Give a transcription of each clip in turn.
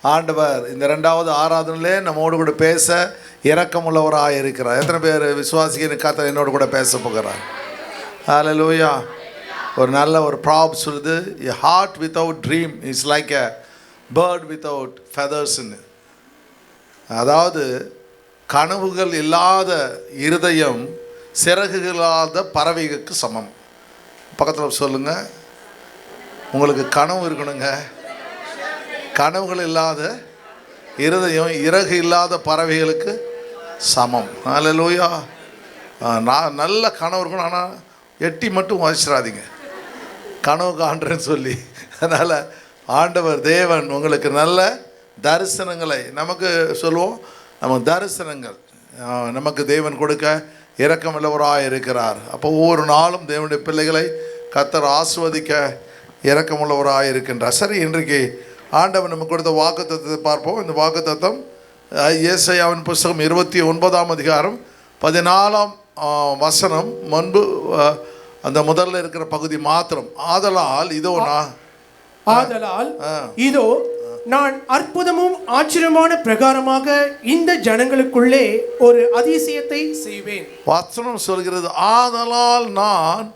ஆண்டவர் இந்த 2வது ஆராதனையிலே நம்மோடு கூட பேச இரக்கமுள்ளவராக இருக்கிறார். எத்தனை பேர் விசுவாசிக்கிற கர்த்தர் என்னோடு கூட பேச போகிறார்? ஹல்லேலூயா. ஒரு நல்ல ஒரு ப்ராப் சொல்லுது, a heart without dream is like a bird without feathers. அதாவது கனவுகள் இல்லாத இருதயம் சிறகுகளாத பறவைகளுக்கு சமம். பக்கத்தில் சொல்லுங்கள், உங்களுக்கு கனவு இருக்கணுங்க. கனவுகள் இல்லாத இருதயம் இறகு இல்லாத பறவைகளுக்கு சமம். ஹல்லேலூயா. நான் நல்ல கனவு இருக்கணும், ஆனால் எட்டி மட்டும் வாசிச்சிடாதீங்க கனவு காண்றேன்னு சொல்லி. அதனால் ஆண்டவர் தேவன் உங்களுக்கு நல்ல தரிசனங்களை நமக்கு சொல்லுவோம். நம்ம தரிசனங்கள் நமக்கு தேவன் கொடுக்க இரக்கமுள்ளவராக இருக்கிறார். அப்போ ஒவ்வொரு நாளும் தேவனுடைய பிள்ளைகளை கர்த்தர் ஆசீர்வதிக்க இரக்கமுள்ளவராக இருக்கின்றார். சரி, இன்றைக்கு ஆண்டவர் நமக்கு கொடுத்த வாக்குத்தத்தத்தை பார்ப்போம். இந்த வாக்குத்தத்தம் ஏசாயாவின் புஸ்தகம் 29ஆம் அதிகாரம் 14ஆம் வசனம். முன்பு அந்த முதல்ல இருக்கிற பகுதி மாத்திரம். ஆதலால் இதோ நான் அற்புதமும் ஆச்சரியமான பிரகாரமாக இந்த ஜனங்களுக்குள்ளே ஒரு அதிசயத்தை செய்வேன். வசனம் சொல்கிறது, ஆதலால் நான்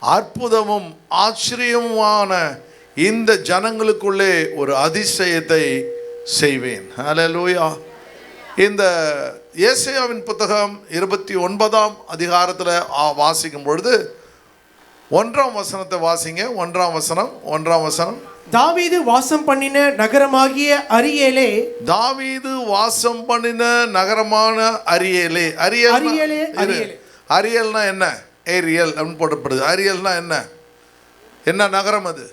அற்புதமும் ஆச்சரியமான இந்த ஜனங்களுக்குள்ளே ஒரு அதிசயத்தை செய்வேன். ஹல்லேலூயா. இந்த ஏசாயாவின் புத்தகம் 29ஆம் அதிகாரத்தில் வாசிக்கும் பொழுது 1ஆம் வசனத்தை வாசிங்க. 1ஆம் வசனம். தாவீது வாசம் பண்ணின நகரமாகிய அரியேலே. தாவீது வாசம் பண்ணின நகரமான அரியேலே. அரியல்னா என்ன? ஏரியல் அப்படின்னு போட்டப்படுது. அரியல்னா என்ன நகரம் அது?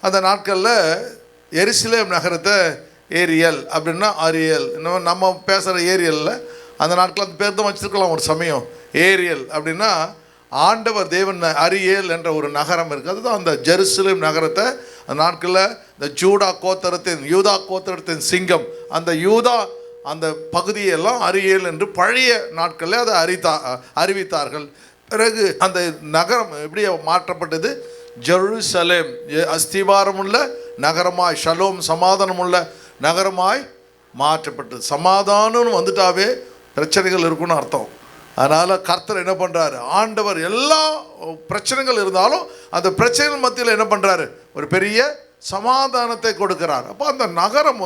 அந்த நாட்களில் எருசலேம் நகரத்தை ஏரியல் அப்படின்னா அரியல். இன்னும் நம்ம பேசுகிற ஏரியலில் அந்த நாட்களில் அந்த பேர் தான் வச்சுருக்கலாம் ஒரு சமயம். ஏரியல் அப்படின்னா ஆண்டவர் தேவன் அரியேல் என்ற ஒரு நகரம் இருக்குது. அதுதான் அந்த ஜெருசலேம் நகரத்தை அந்த நாட்களில் இந்த யூதா கோத்திரத்தின் சிங்கம், அந்த யூதா அந்த பகுதியெல்லாம் அரியேல் என்று பழைய நாட்களில் அதை அறிவித்தார்கள். பிறகு அந்த நகரம் எப்படி மாற்றப்பட்டது? ஜெருசலேம் அஸ்திவாரமுள்ள நகரமாய், ஷலோம் சமாதானமுள்ள நகரமாய் மாற்றப்பட்டது. சமாதானம்னு வந்துட்டாவே பிரச்சனைகள் இருக்குன்னு அர்த்தம். அதனால் கர்த்தர் என்ன பண்ணுறாரு? ஆண்டவர் எல்லா பிரச்சனைகள் இருந்தாலும் அந்த பிரச்சனைகள் மத்தியில் என்ன பண்ணுறாரு? ஒரு பெரிய சமாதானத்தை கொடுக்கிறார். அப்போ அந்த நகரம்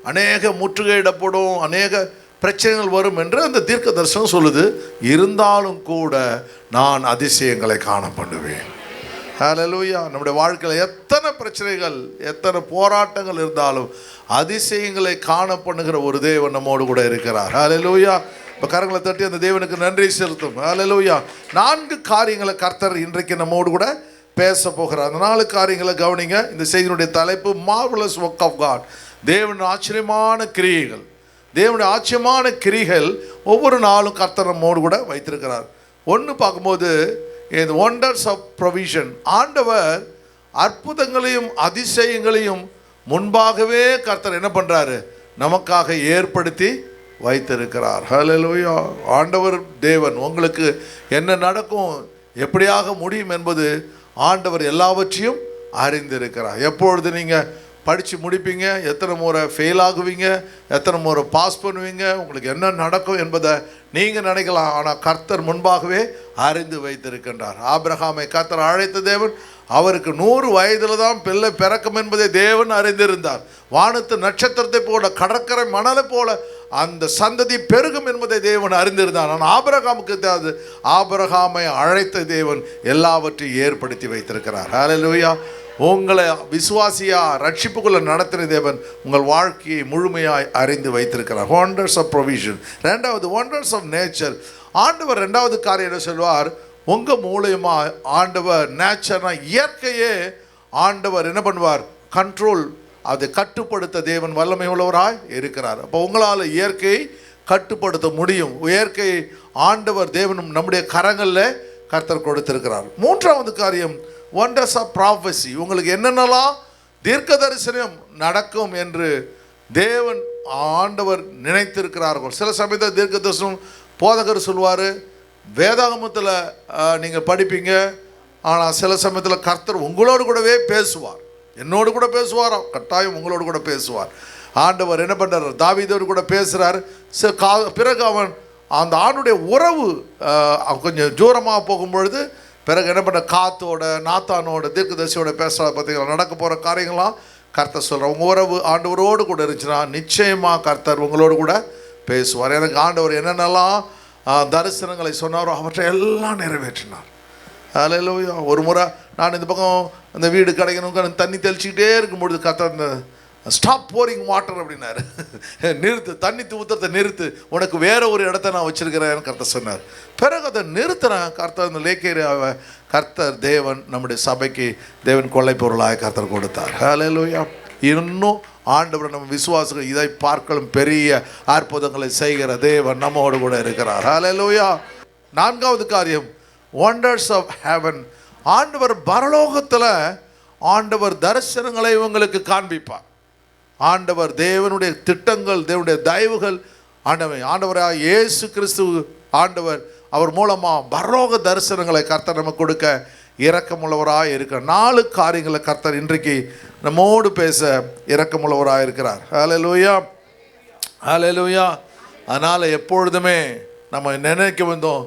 அநேக முற்றுகையிடப்படும், அநேக பிரச்சனைகள் வரும் என்று அந்த தீர்க்க தரிசனம் சொல்லுது. இருந்தாலும் கூட நான் அதிசயங்களை காண பண்ணுவேன். ஹல்லேலூயா. நம்முடைய வாழ்க்கையில் எத்தனை பிரச்சனைகள், எத்தனை போராட்டங்கள் இருந்தாலும் அதிசயங்களை காண பண்ணுகிற ஒரு தேவன் நம்மோடு கூட இருக்கிறார். ஹல்லேலூயா. இப்போ கரங்களை தட்டி அந்த தேவனுக்கு நன்றி செலுத்தும். ஹல்லேலூயா. 4 காரியங்களை கர்த்தர் இன்றைக்கு நம்மோடு கூட பேச போகிறார். அந்த 4 காரியங்களை கவனிங்க. இந்த செய்தியினுடைய தலைப்பு மார்வலஸ் ஒர்க் ஆஃப் காட். தேவனுடைய ஆச்சரியமான கிரியைகள். தேவனுடைய ஆச்சரியமான கிரிகள் ஒவ்வொரு நாளும் கர்த்தர் நம்மோடு கூட வைத்திருக்கிறார். ஒன்று பார்க்கும்போது இந்த ஒண்டர்ஸ் ஆஃப் ப்ரொவிஷன். ஆண்டவர் அற்புதங்களையும் அதிசயங்களையும் முன்பாகவே கர்த்தர் என்ன பண்ணுறாரு? நமக்காக ஏற்படுத்தி வைத்திருக்கிறார். ஹல்லேலூயா. ஆண்டவர் தேவன் உங்களுக்கு என்ன நடக்கும், எப்படியாக முடியும் என்பது ஆண்டவர் எல்லாவற்றையும் அறிந்திருக்கிறார். எப்பொழுது நீங்கள் படித்து முடிப்பீங்க, எத்தனை முறை ஃபெயில் ஆகுவீங்க, எத்தனை முறை பாஸ் பண்ணுவீங்க, உங்களுக்கு என்ன நடக்கும் என்பதை நீங்கள் நினைக்கலாம். ஆனால் கர்த்தர் முன்பாகவே அறிந்து வைத்திருக்கின்றார். ஆபிரகாமை கர்த்தர் அழைத்த தேவன் அவருக்கு 100 வயதில் தான் பிள்ளை பிறக்கும் என்பதை தேவன் அறிந்திருந்தார். வானத்து நட்சத்திரத்தை போல, கடற்கரை மணலை போல அந்த சந்ததி பெருகும் என்பதை தேவன் அறிந்திருந்தார். ஆனால் ஆபிரகாமுக்கு தெரியாது. ஆபிரகாமை அழைத்த தேவன் எல்லாவற்றையும் ஏற்படுத்தி வைத்திருக்கிறார். ஹல்லேலூயா. உங்களை விசுவாசியா ரட்சிப்புக்குள்ள நடத்தின தேவன் உங்கள் வாழ்க்கையை முழுமையாய் அறிந்து வைத்திருக்கிறார். Wonders of provision. 2வது ஒண்டர்ஸ் ஆஃப் நேச்சர். ஆண்டவர் 2வது காரியம் என்ன சொல்வார்? உங்கள் மூலயமா ஆண்டவர் நேச்சர்னா இயற்கையே ஆண்டவர் என்ன பண்ணுவார்? கண்ட்ரோல், அதை கட்டுப்படுத்த தேவன் வல்லமை உள்ளவராய் இருக்கிறார். அப்போ உங்களால் இயற்கையை கட்டுப்படுத்த முடியும். இயற்கை ஆண்டவர் தேவனும் நம்முடைய கரங்களில் கர்த்தர் கொடுத்திருக்கிறார். 3வது காரியம் ஒண்டர்ஸ் ஆஃப் ப்ராஃபஸி. உங்களுக்கு என்னென்னலாம் தீர்க்க தரிசனம் நடக்கும் என்று தேவன் ஆண்டவர் நினைத்திருக்கிறார்கள். சில சமயத்தில் தீர்க்க தரிசனம் போதகர் சொல்வார், வேதாகமத்தில் நீங்கள் படிப்பீங்க. ஆனால் சில சமயத்தில் கர்த்தர் உங்களோடு கூடவே பேசுவார். என்னோடு கூட பேசுவாராம், கட்டாயம் உங்களோடு கூட பேசுவார். ஆண்டவர் என்ன பண்ணுறார், தாவீதோடு கூட பேசுகிறார். பிறகு அவன் அந்த ஆண்டுடைய உறவு கொஞ்சம் தூரமாக போகும்பொழுது பிறகு என்ன பண்ண, காத்தோட நாத்தானோட தீர்க்கதரிசியோட பேசுகிறா பார்த்தீங்களா, நடக்க போகிற காரியங்களாம் கர்த்தர் சொல்கிறார். உங்கள் உறவு ஆண்டவரோடு கூட இருந்துச்சுன்னா நிச்சயமாக கர்த்தர் உங்களோடு கூட பேசுவார். எனக்கு ஆண்டவர் என்னென்னலாம் தரிசனங்களை சொன்னாரோ அவற்றை எல்லாம் நிறைவேற்றினார். அல்லேலூயா. ஒரு முறை நான் இந்த பக்கம் அந்த வீடு கிடைக்கணும் தண்ணி தெளிச்சிக்கிட்டே இருக்கும்பொழுது கர்த்தர் அந்த ஸ்டாப் போரிங் வாட்டர் அப்படின்னாரு. நிறுத்து, தண்ணி ஊற்றுறதை நிறுத்து, உனக்கு வேற ஒரு இடத்த நான் வச்சிருக்கிறேன்னு கர்த்தர் சொன்னார். பிறகு அதை நிறுத்துறேன். கர்த்தர் அந்த லேக்கேரியாவை கர்த்தர் தேவன் நம்முடைய சபைக்கு தேவன் கொள்ளை பொருளாக கர்த்தர் கொடுத்தார். அல்லேலூயா. இன்னும் ஆண்டவர் நம்ம விசுவாசிகள் இதை பார்க்கலும் பெரிய அற்புதங்களை செய்கிற தேவன் நம்மோடு கூட இருக்கிறார். அல்லேலூயா. நான்காவது காரியம், வண்டர்ஸ் ஆஃப் ஹெவன். ஆண்டவர் பரலோகத்தில் ஆண்டவர் தரிசனங்களை இவங்களுக்கு காண்பிப்பார். ஆண்டவர் தேவனுடைய திட்டங்கள், தேவனுடைய தயவுகள், ஆண்டவராக இயேசு கிறிஸ்து ஆண்டவர் அவர் மூலமாக பரலோக தரிசனங்களை கர்த்தர் நமக்கு கொடுக்க இரக்கமுள்ளவராக இருக்கிறார். 4 காரியங்களை கர்த்தர் இன்றைக்கு நம்மோடு பேச இரக்கமுள்ளவராக இருக்கிறார். ஹல்லேலூயா, ஹல்லேலூயா. அதனால் எப்பொழுதுமே நம்ம நினைக்க வந்தோம்,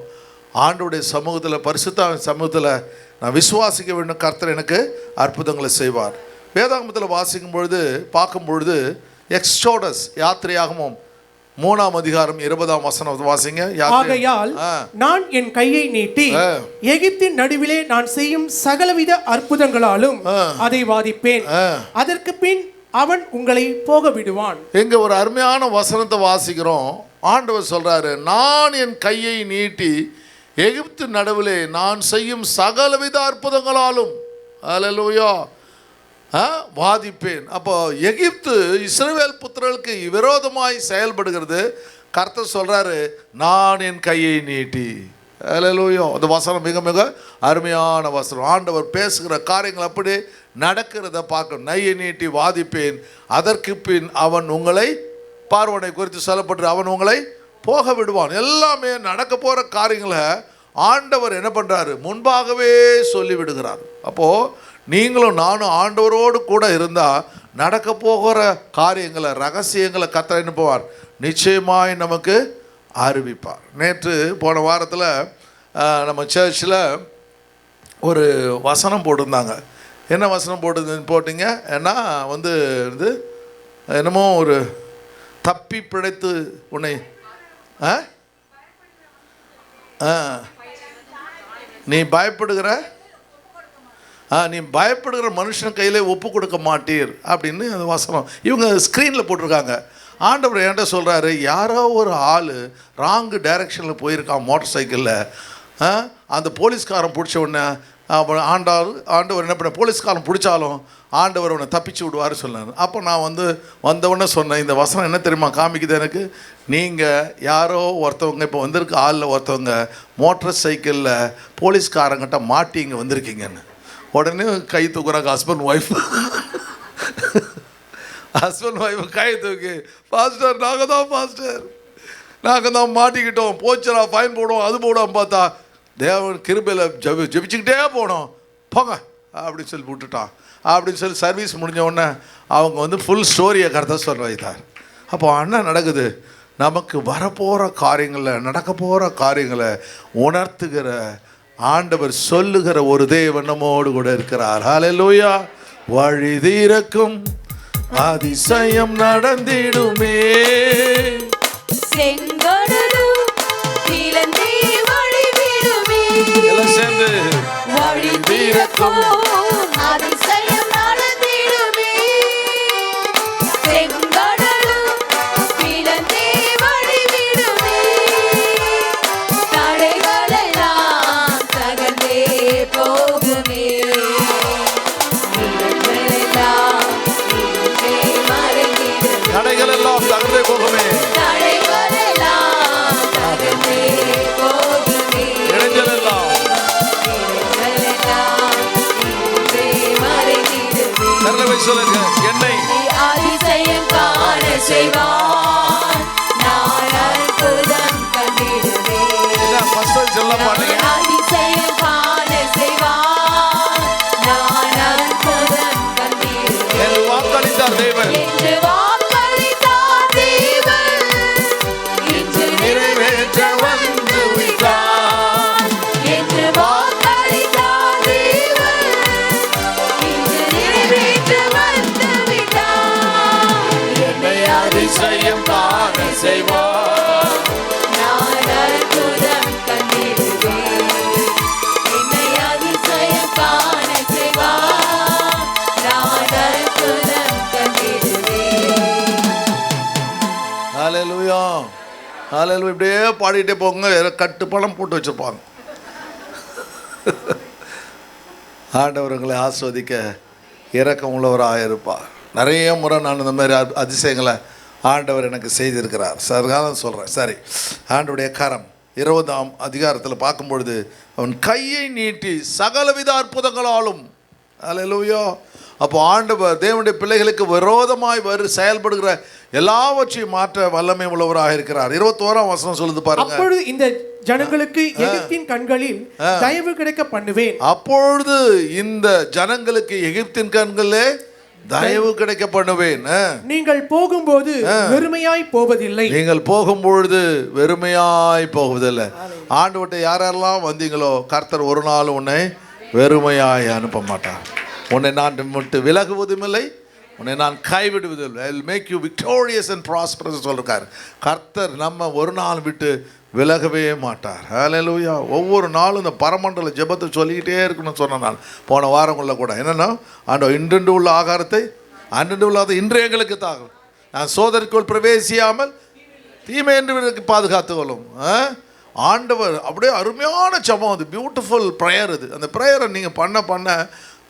ஆண்டவருடைய சமூகத்தில், பரிசுத்த சமூகத்தில் நான் விசுவாசிக்க வேண்டும், கர்த்தர் எனக்கு அற்புதங்களை செய்வார். வேதாகமத்தில் வாசிக்கும் பொழுது பார்க்கும் பொழுது எக்ஸோடஸ் யாத்திரையாகமும் 3ஆம் அதிகாரம் 20ஆம் வசனம் வாசிங்க. ஆகையால் நான் என் கையை நீட்டி எகிப்தின் நடுவிலே நான் செய்யும் சகலவித அற்புதங்களாலும் அதை வாதிப்பேன், அதற்கு பின் அவன் உங்களை போக விடுவான். எங்க ஒரு அருமையான வசனத்தை வாசிக்கிறோம். ஆண்டவர் சொல்றாரு, நான் என் கையை நீட்டி எகிப்து நடுவிலே நான் செய்யும் சகலவித அற்புதங்களாலும் அல்லேலூயா வாதிப்பேன். அப்போ எகிப்து இஸ்ரவேல் புத்திரர்களுக்கு விரோதமாய் செயல்படுகிறது. கர்த்தர் சொல்றாரு, நான் என் கையை நீட்டி. அல்லேலூயா. அந்த வசனம் மிக மிக அருமையான வசனம். ஆண்டவர் பேசுகிற காரியங்கள் அப்படி நடக்கிறத பார்க்கணும். நையை நீட்டி வாதிப்பேன், அதற்கு பின் அவன் உங்களை, பார்வனை குறித்து சொல்லப்பட்டு அவன் உங்களை போக விடுவான். எல்லாமே நடக்க போகிற காரியங்களை ஆண்டவர் என்ன பண்ணுறாரு, முன்பாகவே சொல்லி விடுகிறார். அப்போது நீங்களும் நானும் ஆண்டவரோடு கூட இருந்தால் நடக்க போகிற காரியங்களை, ரகசியங்களை கர்த்தர் என்ன போவார், நிச்சயமாய் நமக்கு அறிவிப்பார். நேற்று போன வாரத்தில் நம்ம சர்ச்சில் ஒரு வசனம் போட்டிருந்தாங்க. என்ன வசனம் போட்டிங்க? ஏன்னா இது என்னமோ ஒரு தப்பி பிழைத்து உன்னை நீ பயப்படுகிற மனுஷன் கையிலே ஒப்பு கொடுக்க மாட்டீர் அப்படின்னு அந்த வசனம் இவங்க ஸ்க்ரீனில் போட்டிருக்காங்க. ஆண்டவர் என்கிட்ட சொல்கிறாரு, யாரோ ஒரு ஆள் ராங்கு டைரக்ஷனில் போயிருக்கான் மோட்டர் சைக்கிளில். அந்த போலீஸ்காரன் பிடிச்ச உடனே ஆண்டவர் என்ன பண்ண, போலீஸ்காரன் பிடிச்சாலும் ஆண்டவர் அவனை தப்பிச்சு விடுவார் சொன்னார். அப்போ நான் வந்தவுடனே சொன்னேன், இந்த வசனம் என்ன தெரியுமா காமிக்குது எனக்கு, நீங்கள் யாரோ ஒருத்தவங்க இப்போ வந்திருக்க ஆளில் ஒருத்தவங்க மோட்டர் சைக்கிளில் போலீஸ்காரங்கிட்ட மாட்டி இங்கே வந்திருக்கீங்கன்னு. உடனே கை தூக்குறாங்க ஹஸ்பண்ட் ஒய்ஃப். ஹஸ்பண்ட் ஒய்ஃப் கை தூக்கி, பாஸ்டர் நாங்கள் தான் மாட்டிக்கிட்டோம், போச்சுடா ஃபைன் போடுவோம் அது போடுவோம். பார்த்தா தேவன் கிருபையில் ஜெபிச்சுக்கிட்டே போனோம், போங்க அப்படின்னு சொல்லி விட்டுட்டான். அப்படின்னு சொல்லி சர்வீஸ் முடிஞ்ச உடனே அவங்க ஃபுல் ஸ்டோரியை கர்த்தர் சொல்ல வைத்தார். அப்போ என்ன நடக்குது, நமக்கு வரப்போகிற காரியங்களில், நடக்க போகிற காரியங்களை உணர்த்துகிற ஆண்டவர் சொல்லுகிற ஒரு தேவன் நம்மோடு கூட இருக்கிறார். ஹல்லேலூயா. வழி திறக்கும் அதிசயம் நடந்திடுமே, செங்கடலும் திறந்தே வழி விடுமே, எல்லாம் சேர்ந்து வழி திறக்கும் அதிசயம் நடந்திடுமே, செங்கடலும் திறந்தே வழி விடுமே, தடைகளெல்லாம் தகர்ந்தே போகுமே, தடைகளெல்லாம் தகர்ந்தே போகுமே, இடைஞ்சலெல்லாம் சொல்லுங்க, என்னை அதிசயம் காண செய்வான், நான் அற்புதம் கண்டிடுவேன். சொல்ல மாட்டீங்க, அதிசயம் காண செய்வான், நான் அற்புதம் கண்டிடுவேன். அதிசயம் காண செய்வார். நான் அற்புதம் கண்டிடுவேன். என்னை அதிசயம் காண செய்வார். நான் அற்புதம் கண்டிடுவேன். ஹல்லேலூயா, ஹல்லேலூயா. இப்படியே பாடிட்டே போங்க. கட்டு பணம் போட்டு வச்சிருப்பாங்க. ஆண்டவர் உங்களை ஆஸ்வதிக்க இரக்கம் உள்ளவராக இருப்பார். நிறைய முறை நான் இந்த மாதிரி அதிசயங்களை ஆண்டவர் எனக்கு செய்திருக்கிறார். சர்காலம் சொல்கிறேன். சரி, ஆண்டவருடைய கரம் 20ஆம் அதிகாரத்தில் பார்க்கும்பொழுது அவன் கையை நீட்டி சகலவித அற்புதங்களாலும். அல்லேலூயா. அப்போ ஆண்டவர் தேவனுடைய பிள்ளைகளுக்கு விரோதமாய் செயல்படுகிற எல்லாவற்றையும் மாற்ற வல்லமை உள்ளவராக இருக்கிறார். 21ஆம் வசனம் சொல்லுது பாருங்க. அப்பொழுது இந்த ஜனங்களுக்கு எகிப்தின் கண்களில் தயவு கிடைக்க பண்ணுவேன். அப்பொழுது இந்த ஜனங்களுக்கு எகிப்தின் கண்களிலே தயவு கிடைக்க பண்ணுவேன். நீங்கள் போகும்போது வெறுமையாய் போவதில்லை. நீங்கள் போகும்பொழுது வெறுமையாய் போவதில்லை. ஆண்டவர்கிட்ட யாரெல்லாம் வந்தீங்களோ கர்த்தர் ஒரு நாள் உன்னை வெறுமையாய் அனுப்ப மாட்டார். உன்னை நான் விட்டு விலகுவதும் இல்லை, உன்னை நான் கைவிடுவதில்லை. I will make you victorious and prosperous சொல்லிருக்கார். கர்த்தர் நம்ம ஒரு நாள் விட்டு விலகவே மாட்டார். ஹல்லேலூயா. ஒவ்வொரு நாளும் இந்த பரமண்டல ஜெபத்தை சொல்லிக்கிட்டே இருக்கணும்னு சொன்னேன் நான் போன வாரங்களில் கூட. என்னென்னா ஆண்டவர் இன்றென்று உள்ள ஆகாரத்தை அன்றென்று உள்ளாத இன்று எங்களுக்கு தாகும். நான் சோதனைக்குள் பிரவேசியாமல் தீமை என்று பாதுகாத்து கொள்ளும். ஆண்டவர் அப்படியே அருமையான ஜெபம். அது பியூட்டிஃபுல் ப்ரேயர். அது அந்த ப்ரேயரை நீங்கள் பண்ண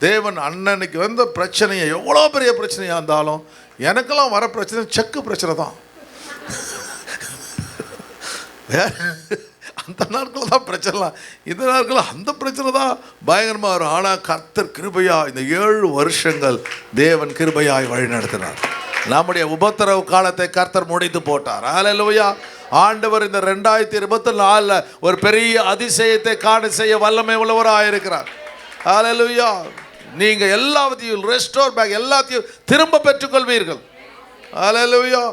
தேவன் அன்னைக்கு வந்த பிரச்சனையை எவ்வளோ பெரிய பிரச்சனையாக இருந்தாலும், எனக்கெல்லாம் வர பிரச்சனை செக்கு பிரச்சனை தான். அந்த நாட்களில் தான் பிரச்சனைலாம், இந்த நாட்களில் அந்த பிரச்சனை தான் பயங்கரமாக வரும். ஆனால் கர்த்தர் கிருபையாக இந்த 7 வருஷங்கள் தேவன் கிருபையாய் வழி நடத்தினார். நம்முடைய உபத்திரவு காலத்தை கர்த்தர் முடித்து போட்டார். ஹல்லேலூயா. ஆண்டவர் இந்த 2024 ஒரு பெரிய அதிசயத்தை காண செய்ய வல்லமை உள்ளவராக இருக்கிறார். ஹல்லேலூயா. நீங்கள் எல்லாத்தையும் ரெஸ்டோர் பேக் எல்லாத்தையும் திரும்ப பெற்றுக்கொள்வீர்கள். ஹல்லேலூயா.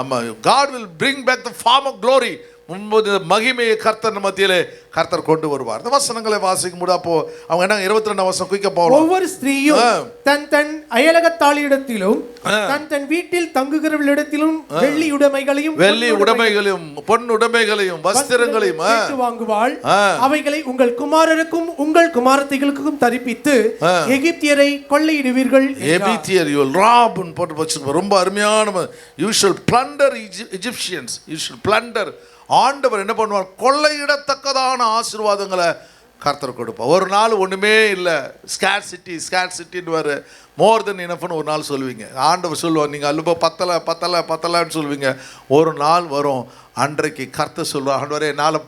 ஆமாம். God will bring back the form of glory. முன்பு மகிமையை கர்த்தர் மத்தியிலே கர்த்தர் கொண்டு வருவார். இந்த வசனங்களை வாசிக்கும் போது அப்போ அவங்க என்ன 22 வசனம் குயிக்க போகலாம். ஒவ்வொரு ஸ்திரீயும் தன் தன் அயலகத்தாளிடத்திலும் தன் தன் வீட்டில் தங்குகிறவர்களிடத்திலும் வெள்ளி உடைமைகளையும் பொன் உடைமைகளையும் வஸ்திரங்களையும் வாங்குவாள். அவைகளை உங்கள் குமாரருக்கும் உங்கள் குமாரத்திகளுக்கும் தரிப்பித்து எகிப்தியரை கொள்ளையிடுவீர்கள். எகிப்தியர் you will rob ன்னு போட்டு வச்சிருக்கோம். ரொம்ப அருமையான you shall plunder Egyptians. You shall plunder. ஆண்டவர் என்ன பண்ணுவார்? கொள்ளையிடத்தக்கதான ஆசீர்வாதங்களை கர்த்தர் கொடுப்பார். ஒரு நாள் ஒன்றுமே இல்லை, ஸ்கேர்சிட்டின்னு வர மோர் தென் இனஃப்னு ஒரு நாள் சொல்லுவீங்க. ஆண்டவர் சொல்லுவார் நீங்கள் அல்லப்போ பத்தலைன்னு சொல்லுவீங்க. ஒரு நாள் வரும், அன்றைக்கு கர்த்தர் சொல்லுவார், ஆண்டவரே என்னால்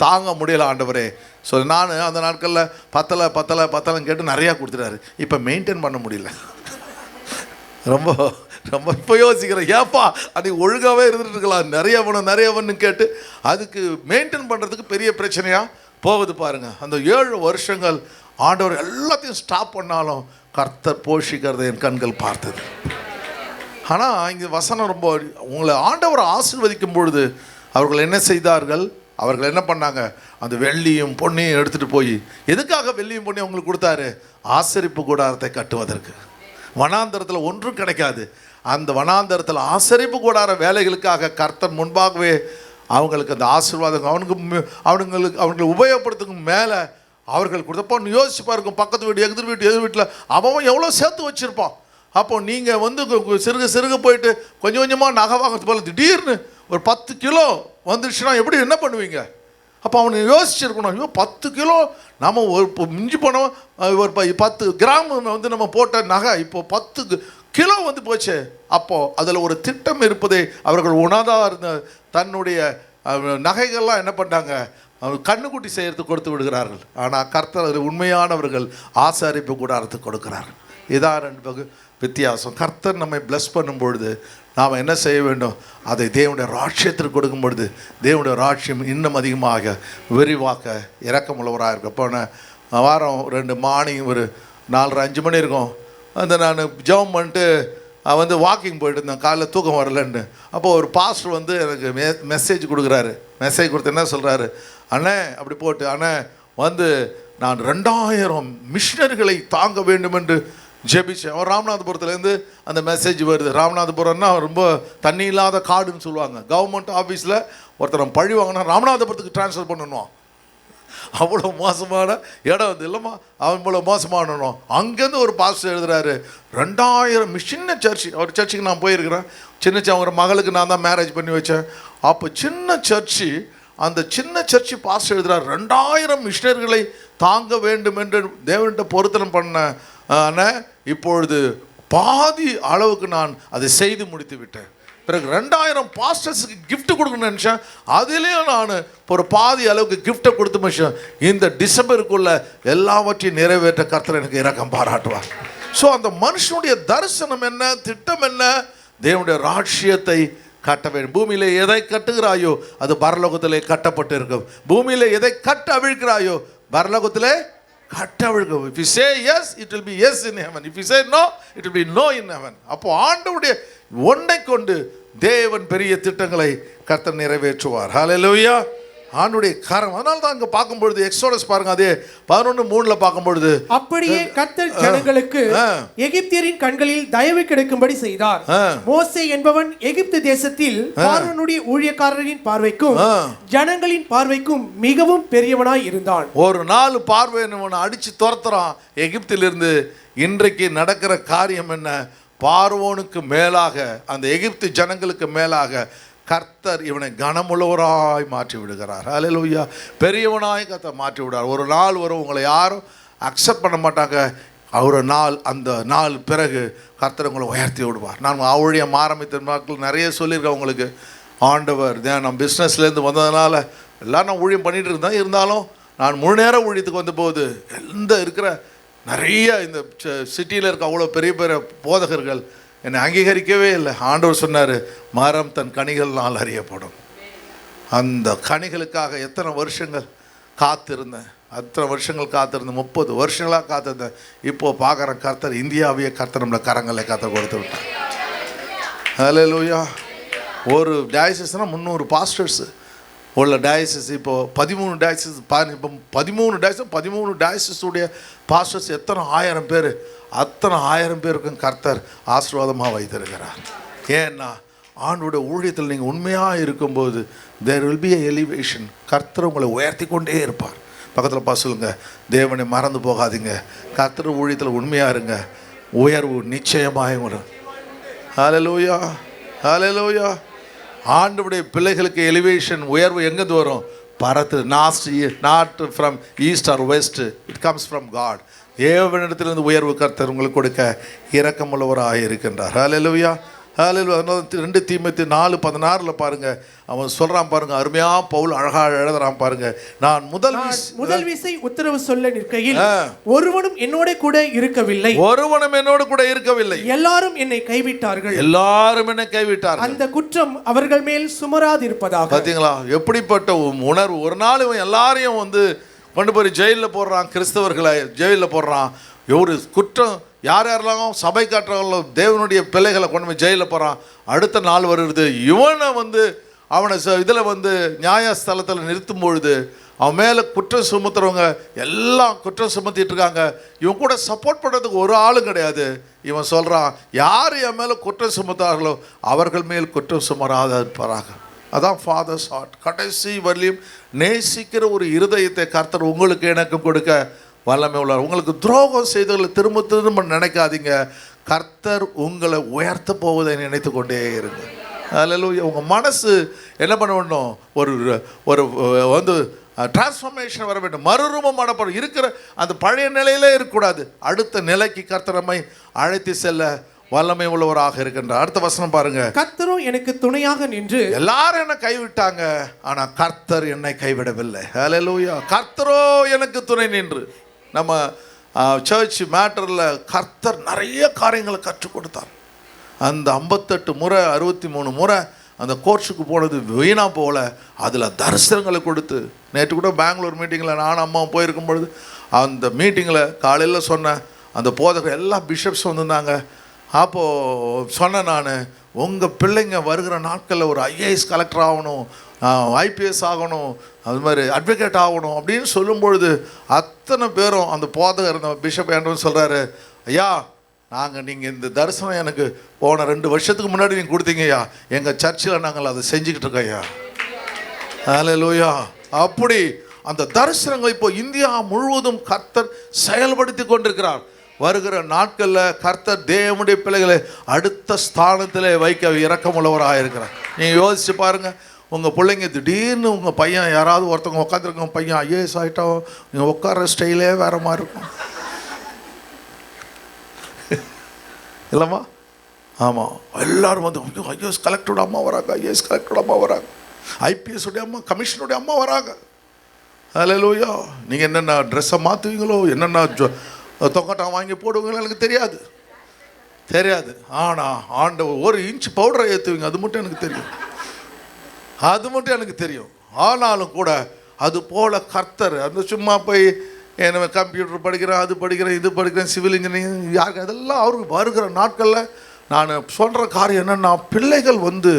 தாங்க முடியலை ஆண்டவரே சொல்லி. நான் அந்த நாட்களில் பத்தலைன்னு கேட்டு நிறையா கொடுத்துட்டாரு. இப்போ மெயின்டைன் பண்ண முடியல. ரொம்ப ரொம்ப இப்போ யோசிக்கிறேன், ஏப்பா அன்றைக்கி ஒழுங்காகவே இருந்துட்டு இருக்கலாம், நிறைய வேணும்னு கேட்டு அதுக்கு மெயின்டைன் பண்ணுறதுக்கு பெரிய பிரச்சனையாக போகுது பாருங்கள். அந்த 7 வருஷங்கள் ஆண்டவர் எல்லாத்தையும் ஸ்டாப் பண்ணாலும் கர்த்தர் போஷிக்கிறதை என் கண்கள் பார்த்தது. ஆனால் இங்கே வசனம் ரொம்ப உங்களை ஆண்டவர் ஆசீர்வதிக்கும் பொழுது அவர்கள் என்ன செய்தார்கள்? அவர்கள் என்ன பண்ணாங்க? அந்த வெள்ளியும் பொன்னையும் எடுத்துகிட்டு போய், எதுக்காக வெள்ளியும் பொன்னையும் அவங்களுக்கு கொடுத்தாரு? ஆசரிப்பு கூடாரத்தை கட்டுவதற்கு. வனாந்தரத்தில் ஒன்றும் கிடைக்காது. அந்த வனாந்தரத்தில் ஆசரிப்பு கூடார வேலைகளுக்காக கர்த்தர் முன்பாகவே அவங்களுக்கு அந்த ஆசீர்வாதம் அவங்களுக்கு உபயோகப்படுத்துக்கும் மேலே அவர்கள் கொடுத்தப்போ யோசிச்சு பாருங்க. பக்கத்து வீடு எதிர் வீட்டில் அவன் எவ்வளோ சேர்த்து வச்சுருப்பான். அப்போ நீங்கள் வந்து சிறுக போயிட்டு கொஞ்சம் கொஞ்சமாக நகை வாங்கிறது போல் திடீர்னு ஒரு 10 கிலோ வந்துடுச்சுன்னா எப்படி என்ன பண்ணுவீங்க? அப்போ அவனை யோசிச்சிருக்கணும், ஐயோ 10 கிலோ நம்ம ஒரு மிஞ்சி போனோம், ஒரு 10 கிராம் வந்து நம்ம போட்ட நகை இப்போ 10 கிலோ வந்து போச்சு. அப்போது அதில் ஒரு திட்டம் இருப்பதை அவர்கள் உணர்ந்தா இருந்த தன்னுடைய நகைகள்லாம் என்ன பண்ணாங்க? கண்ணுக்குட்டி செய்யறதுக்கு கொடுத்து விடுகிறார்கள். ஆனால் கர்த்தர் உண்மையானவர்கள் ஆசரிப்பு கூடாரத்துக்கு கொடுக்கிறார்கள். இதான் 2 வித்தியாசம். கர்த்தர் நம்மை பிளஸ் பண்ணும் பொழுது நாம் என்ன செய்ய வேண்டும்? அதை தேவனுடைய ராட்சியத்திற்கு கொடுக்கும் பொழுது தேவனுடைய ராட்சியம் இன்னும் அதிகமாக விரிவாக்க இரக்கமுள்ளவராக இருக்கும். போன வாரம் 2 மார்னிங் ஒரு 4-5 மணி இருக்கும். அந்த நான் ஜெபம் பண்ணிட்டு வந்து வாக்கிங் போயிட்டு இருந்தேன். காலையில் தூக்கம் வரலன்னு. அப்போது ஒரு பாஸ்டர் வந்து எனக்கு மெசேஜ் கொடுக்குறாரு. மெசேஜ் கொடுத்து என்ன சொல்கிறாரு? அண்ணே அப்படி போட்டு, அண்ணே வந்து நான் 2000 மிஷினரிகளை தாங்க வேண்டும் என்று ஜெபிச்சேன். அவர் ராமநாதபுரத்துலேருந்து அந்த மெசேஜ் வருது. ராமநாதபுரம்னா ரொம்ப தண்ணி இல்லாத காடுன்னு சொல்லுவாங்க. கவர்மெண்ட் ஆஃபீஸில் ஒருத்தர் பழி வாங்கினா ராமநாதபுரத்துக்கு ட்ரான்ஸ்ஃபர் பண்ணணும். அவ்வளோ மோசமான இடம் அது இல்லைம்மா, அவ்வளோ மோசமானணும். அங்கேருந்து ஒரு பாஸ்டர் எழுதுறாரு, 2000 சின்ன சர்ச்சு. அவர் சர்ச்சுக்கு நான் போயிருக்கிறேன். அவங்க மகளுக்கு நான் தான் மேரேஜ் பண்ணி வச்சேன். அப்போ சின்ன சர்ச்சு, அந்த சின்ன சர்ச்சு பாஸ்டர் எழுதுறாரு, 2000 மிஷினர்களை தாங்க வேண்டும் என்று தேவன்கிட்ட பொருத்தனம் பண்ண இப்பொழுது பாதி அளவுக்கு நான் அதை செய்து முடித்து விட்டேன். பிறகு 2000 பாஸ்டர்ஸுக்கு கிஃப்ட் கொடுக்கணும்னு நினச்சேன். அதுலேயும் நான் ஒரு பாதி அளவுக்கு கிஃப்டை கொடுத்து முடிச்சேன். இந்த டிசம்பருக்குள்ள எல்லாவற்றையும் நிறைவேற்ற கர்த்தர் எனக்கு இரக்கம் பாராட்டுவார். ஸோ அந்த மனுஷனுடைய தரிசனம் என்ன, திட்டம் என்ன? தேவனுடைய ராஜ்யத்தை கட்ட வேண்டும். பூமியிலே எதை கட்டுகிறாயோ அது பரலோகத்திலே கட்டப்பட்டு இருக்கும். பூமியிலே எதை கட்ட அவிழ்க்கிறாயோ பரலோகத்திலே கட்ட அவிழ்க்கும். If you say yes, it will be yes in heaven. If you say no, it will be no in heaven. அப்போ ஆண்டவருடைய ஒன்றை கொண்டு தேவன் பெரிய திட்டங்களை கர்த்தர் நிறைவேற்றுவார். ஹல்லேலூயா. ஆண்டுடைய கரம். அதனால தான் அங்கே பார்க்கும்பொழுது எக்ஸோடஸ் பாருங்க, அதே 11:3 பார்க்கும்பொழுது, அப்படியே கர்த்தர் ஜனங்களுக்கு எகிப்தியரின் கண்களில் தயவு கிடைக்கும்படி செய்தார். மோசே என்பவன் எகிப்து தேசத்தில் பார்வோனுடைய ஊழியக்காரரின் பார்வைக்கும் ஜனங்களின் பார்வைக்கும் மிகவும் பெரியவனாய் இருந்தான். ஒரு நாள் பார்வையவனை அடிச்சு துரத்துறான் எகிப்திலிருந்து. இன்றைக்கு நடக்கிற காரியம் என்ன? பார்வோனுக்கு மேலாக, அந்த எகிப்து ஜனங்களுக்கு மேலாக கர்த்தர் இவனை கனமுள்ளவராய் மாற்றி விடுகிறார். ஹல்லேலூயா. பெரியவனாய் கர்த்தர் மாற்றி விடுறார். ஒரு நாள் வரும், உங்களை யாரும் அக்செப்ட் பண்ண மாட்டாங்க. ஒரு நாள், அந்த நாள் பிறகு கர்த்தர் உங்களை உயர்த்தி விடுவார். நான் ஊழியம் ஆரம்பித்த நாட்கள் நிறைய சொல்லியிருக்கேன் உங்களுக்கு. ஆண்டவர் நான் பிஸ்னஸ்லேருந்து வந்ததுனால எல்லாம் நான் ஊழியம் பண்ணிகிட்டு இருந்தேன். இருந்தாலும் நான் முழு நேர ஊழியத்துக்கு வந்தபோது இருக்கிற நிறைய இந்த சிட்டியில் இருக்க அவ்வளோ பெரிய பெரிய போதகர்கள் என்னை அங்கீகரிக்கவே இல்லை. ஆண்டவர் சொன்னார், மரம் தன் கனிகள்னால் அறியப்படும். அந்த கனிகளுக்காக எத்தனை வருஷங்கள் காத்திருந்தேன், 30 வருஷங்களாக காத்திருந்தேன். இப்போது பார்க்குறேன், கர்த்தர் இந்தியாவையே கர்த்தர் நம்மளை கரங்களை கர்த்தர் கொடுத்து விட்டார். ஹல்லேலூயா. ஒரு டயசிஸ்னால் 300 பாஸ்டர்ஸு உள்ள டயசிஸ். இப்போது 13 டயசிஸ். இப்போ 13 டயசிஸுடைய பாஸ்டர்ஸ் எத்தனை 1000 பேர். அத்தனை 1000 பேருக்கும் கர்த்தர் ஆசீர்வாதமாக வைத்திருக்கிறார். ஏன்னா ஆண்டோட ஊழியத்தில் நீங்கள் உண்மையாக இருக்கும்போது there will be a elevation. கர்த்தர் உங்களை உயர்த்தி கொண்டே இருப்பார். பக்கத்தில் சொல்லுங்க, தேவனை மறந்து போகாதீங்க, கர்த்தர் ஊழியத்தில் உண்மையாக இருங்க, உயர்வு நிச்சயமாக வரும். ஹல்லேலூயா. ஹல்லேலூயா. ஆண்டவருடைய பிள்ளைகளுக்கு எலிவேஷன், உயர்வு எங்கேருந்து வரும்? பரத்து. Not from east or west, it comes from God. தேவனிடத்திலிருந்து உயர்வு கர்த்தர் உங்களுக்கு கொடுக்க இரக்கமுள்ளவராக இருக்கின்றார். ஹல்லேலூயா. ஹல்லேலூயா. 2 தீமோத்தேயு 4:16 பாருங்க, அவன் சொல்றான் பாருங்க, அருமையா பவுல் அழகா எழுதுறான் பாருங்க. நான் முதல் விசை உத்தரவு சொல்ல நிற்கையில் ஒருவனும் என்னோட கூட இருக்கவில்லை. எல்லாரும் என்னை கைவிட்டார்கள். அந்த குற்றம் அவர்கள் மேல் சுமராதிருப்பதாக. பாத்தீங்களா எப்படிப்பட்ட உணர்வு? ஒரு நாள் இவன் எல்லாரையும் கொண்டு போய் ஜெயிலில் போடுறான், கிறிஸ்தவர்களை ஜெயிலில் போடுறான். ஒரு குற்றம் யாரெல்லாம் சபை காட்டுறாங்களோ தேவனுடைய பிள்ளைகளை கொண்டு போய் ஜெயிலில் போகிறான். அடுத்த நாள் வருது, இவனை அவனை இதில் நியாயஸ்தலத்தில் நிறுத்தும் பொழுது அவன் மேலே குற்றம் சுமத்துறவங்க எல்லாம் குற்றம் சுமத்திட்டு இருக்காங்க. இவன் கூட சப்போர்ட் பண்ணுறதுக்கு ஒரு ஆளும் கிடையாது. இவன் சொல்கிறான், யார் என் மேலே குற்றம் சுமத்தார்களோ அவர்கள் மேல் குற்றம் சுமராத இருப்பாராக. அதான் ஃபாதர்ஸ் ஹார்ட். கடைசி வரலையும் நேசிக்கிற ஒரு இருதயத்தை கர்த்தர் உங்களுக்கு எனக்கு கொடுக்க வல்லமை உள்ளார். உங்களுக்கு துரோகம் செய்தவர்களை திரும்ப திரும்ப நினைக்காதீங்க. கர்த்தர் உங்களை உயர்த்த போவதை நினைத்து கொண்டே இருங்க. அல்லேலூயா. உங்கள் மனசு என்ன பண்ண வேண்டும்? ஒரு டிரான்ஸ்ஃபர்மேஷன் வர வேண்டும். மறுரூபம் ஆடப்படும். இருக்கிற அந்த பழைய நிலையிலே இருக்கக்கூடாது. அடுத்த நிலைக்கு கர்த்தர் நம்மை அழைத்து செல்ல வல்லமை உள்ளவராக இருக்கின்றார். அடுத்த வசனம் பாருங்க. கர்த்தரும் எனக்கு துணையாக நின்று. எல்லாரும் என்ன கைவிட்டாங்க, ஆனா கர்த்தர் என்னை கைவிடவில்லை. ஹல்லேலூயா. கர்த்தரோ எனக்கு துணை நின்று. நம்ம சர்ச் மேட்டரில் கர்த்தர் நிறைய காரியங்களை கற்றுக் கொடுத்தார். அந்த 58 முறை 63 முறை அந்த கோர்ஸுக்கு போனது வீணாக போகல. அதில் தரிசனங்களை கொடுத்து, நேற்று கூட பெங்களூர் மீட்டிங்கில் நானும் அம்மாவும் போயிருக்கும் பொழுது அந்த மீட்டிங்கில் காலையில் சொன்னேன், அந்த போதகர் எல்லா பிஷப்ஸ் வந்திருந்தாங்க. அப்போது சொன்னேன், நான் உங்கள் பிள்ளைங்க வருகிற நாட்களில் ஒரு ஐஏஎஸ் கலெக்டர் ஆகணும், ஐபிஎஸ் ஆகணும், அது மாதிரி அட்வொகேட் ஆகணும் அப்படின்னு சொல்லும்பொழுது அத்தனை பேரும் அந்த போதகர், அந்த பிஷப் ஆண்டவன் சொல்கிறாரு, ஐயா நீங்கள் இந்த தரிசனம் எனக்கு போன 2 வருஷத்துக்கு முன்னாடி நீங்கள் கொடுத்தீங்கய்யா, எங்கள் சர்ச்சில் நாங்கள் அதை செஞ்சுக்கிட்டு இருக்கோம்யா. ஹல்லேலூயா. அப்படி அந்த தரிசனங்களை இப்போ இந்தியா முழுவதும் கர்த்தர் செயல்படுத்தி கொண்டிருக்கிறார். வருகிற நாட்களில் கர்த்தர் தேவனுடைய பிள்ளைகளை அடுத்த ஸ்தானத்தில் வைக்க இரக்கமுள்ளவராக இருக்கிறார். நீங்கள் யோசிச்சு பாருங்கள், உங்கள் பிள்ளைங்க திடீர்னு உங்கள் பையன் யாராவது ஒருத்தவங்க உட்காந்துருக்கோம், பையன் ஐஏஎஸ் ஆகிட்டோம், நீங்கள் உட்கார ஸ்டைலே வேறு மாதிரி இருக்கும் இல்லைம்மா? ஆமாம், எல்லோரும் வந்து ஐஏஎஸ் கலெக்டரோட அம்மா வராங்க, ஐஏஎஸ் கலெக்டரோட அம்மா வராங்க, ஐபிஎஸ் உடைய அம்மா, கமிஷனுடைய அம்மா வராங்க. ஹல்லேலூயா. நீங்கள் என்னென்ன ட்ரெஸ்ஸை மாற்றுவீங்களோ, என்னென்ன தொக்கட்டா வாங்கி போடுவீங்களோ எனக்கு தெரியாது. ஆனால் ஆண்டவர் 1 இன்ச் பவுடரை ஏற்றுவீங்க, அது மட்டும் எனக்கு தெரியும். ஆனாலும் கூட அது போல் கர்த்தர் அந்த சும்மா போய் என்ன கம்ப்யூட்டர் படிக்கிறேன், அது படிக்கிறேன், இது படிக்கிறேன், சிவில் இன்ஜினியரிங், யாருக்கு அதெல்லாம் அவருக்கு வருகிற நாட்களில் நான் சொல்கிற காரியம் என்னென்னா, பிள்ளைகள் வந்து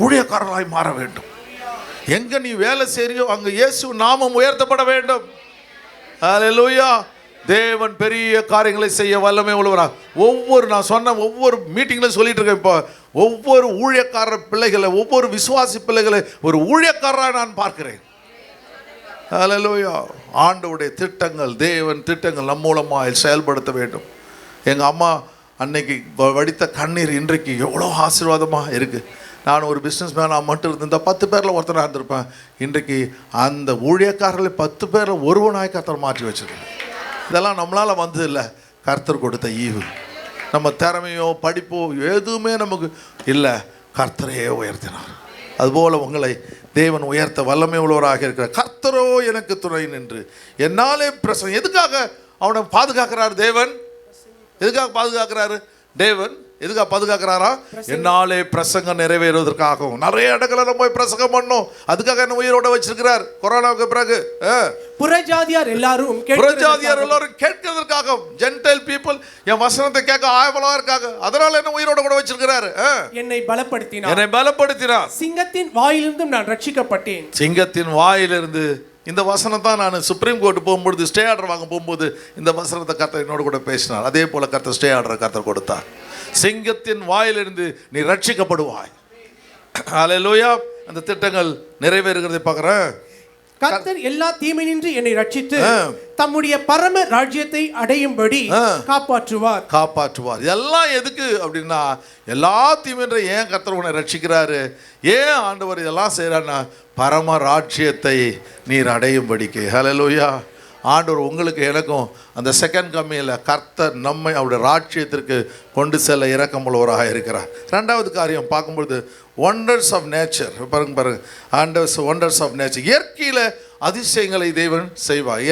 ஊழியக்காரர்களாய் மாற வேண்டும். எங்கே நீ வேலை செய்றியோ அங்கே இயேசு நாமம் உயர்த்தப்பட வேண்டும். ஹல்லேலூயா. தேவன் பெரிய காரியங்களை செய்ய வல்லமை உள்ளவரா. நான் சொன்ன ஒவ்வொரு மீட்டிங்லையும் சொல்லிட்டு இருக்கேன், இப்போ ஒவ்வொரு ஊழியக்காரர் பிள்ளைகளை, ஒவ்வொரு விசுவாசி பிள்ளைகளை ஒரு ஊழியக்காரராக நான் பார்க்கிறேன். ஹல்லேலூயா. ஆண்டவருடைய திட்டங்கள், தேவன் திட்டங்கள் நம் மூலமாக செயல்படுத்த வேண்டும். எங்கள் அம்மா அன்னைக்கு வடித்த கண்ணீர் இன்றைக்கு எவ்வளோ ஆசீர்வாதமாக இருக்குது. நான் ஒரு பிஸ்னஸ் மேனாக மட்டும் இருந்திருந்தா 10 பேரில் ஒருத்தனாக இருந்திருப்பேன். இன்றைக்கு அந்த ஊழியக்காரர்களை 10 பேரில் ஒருவனாய் கர்த்தர் மாற்றி வச்சுருக்கேன். இதெல்லாம் நம்மளால் வந்ததில்லை, கர்த்தர் கொடுத்த ஈவு. நம்ம திறமையோ படிப்போ எதுவுமே நமக்கு இல்லை, கர்த்தரையே உயர்த்தினார். அதுபோல் உங்களை தேவன் உயர்த்த வல்லமை உள்ளவராக இருக்கிறார். கர்த்தரோ எனக்கு துணை நின்று என்னாலே பிரசங்கம். எதுக்காக அவனை பாதுகாக்கிறார் தேவன்? எதுக்காக பாதுகாக்கிறாரு தேவன்? எதுக்காக பாதுகாக்கிறாரா? என்னாலே பிரசங்கம் நிறைவேறுவதற்காகவும். நிறைய இடங்களை நம்ம போய் பிரசங்கம் பண்ணோம், அதுக்காக என்ன உயிரோட வச்சிருக்கிறார். கொரோனாவுக்கு பிறகு புறஜாதியார் எல்லாரும் கேட்கிறதுக்காக, ஜென்டைல் பீப்புள் என் வசனத்தை கேட்க ஆவலா இருக்காங்க, அதனால என்ன உயிரோட கூட வச்சிருக்கிறாரு. என்னை பலப்படுத்தினார். சிங்கத்தின் வாயிலிருந்தும் நான் ரட்சிக்கப்பட்டேன். சிங்கத்தின் வாயிலிருந்து. இந்த வசனம் தான் நான் சுப்ரீம் கோர்ட் போகும்பொழுது ஸ்டே ஆர்டர் வாங்க போகும்போது இந்த வசனத்தை கர்த்தர் என்னோட கூட பேசினார். அதே போல கர்த்தர் ஸ்டே ஆர்டரை கர்த்தர் கொடுத்தார். சிங்கத்தின் வாயிலிருந்து நீ ரட்சிக்கப்படுவாய். ஹல்லேலூயா. அந்த திட்டங்கள் நிறைவேறுகிறதை பார்க்கிறேன். கர்த்தர் எல்லா தீமையின்றி என்னை ரட்சித்து தம்முடைய பரம ராஜ்யத்தை அடையும்படி காப்பாற்றுவார். எல்லாம் எதுக்கு அப்படின்னா, எல்லா தீமையின்றி ஏன் கர்த்தர் உன்னை ரட்சிக்கிறாரு, ஏன் ஆண்டவர் இதெல்லாம் செய்யறான்னா, பரம ராஜ்யத்தை நீர் அடையும்படிக்கு. ஹல்லேலூயா. ஆண்டவர் உங்களுக்கு எனக்கும் அந்த செகண்ட் கம்மியில் கர்த்தர் நம்மை அவருடைய ராஜ்யத்திற்கு கொண்டு செல்ல இரக்கமுள்ளவராக இருக்கிறார். 2வது காரியம் பார்க்கும்பொழுது ஒண்டர்ஸ் ஆஃப் நேச்சர். பாருங்க ஒண்டர்ஸ் ஆஃப் நேச்சர். இயற்கையில் அதிசயங்களை தேவன் செய்வார்.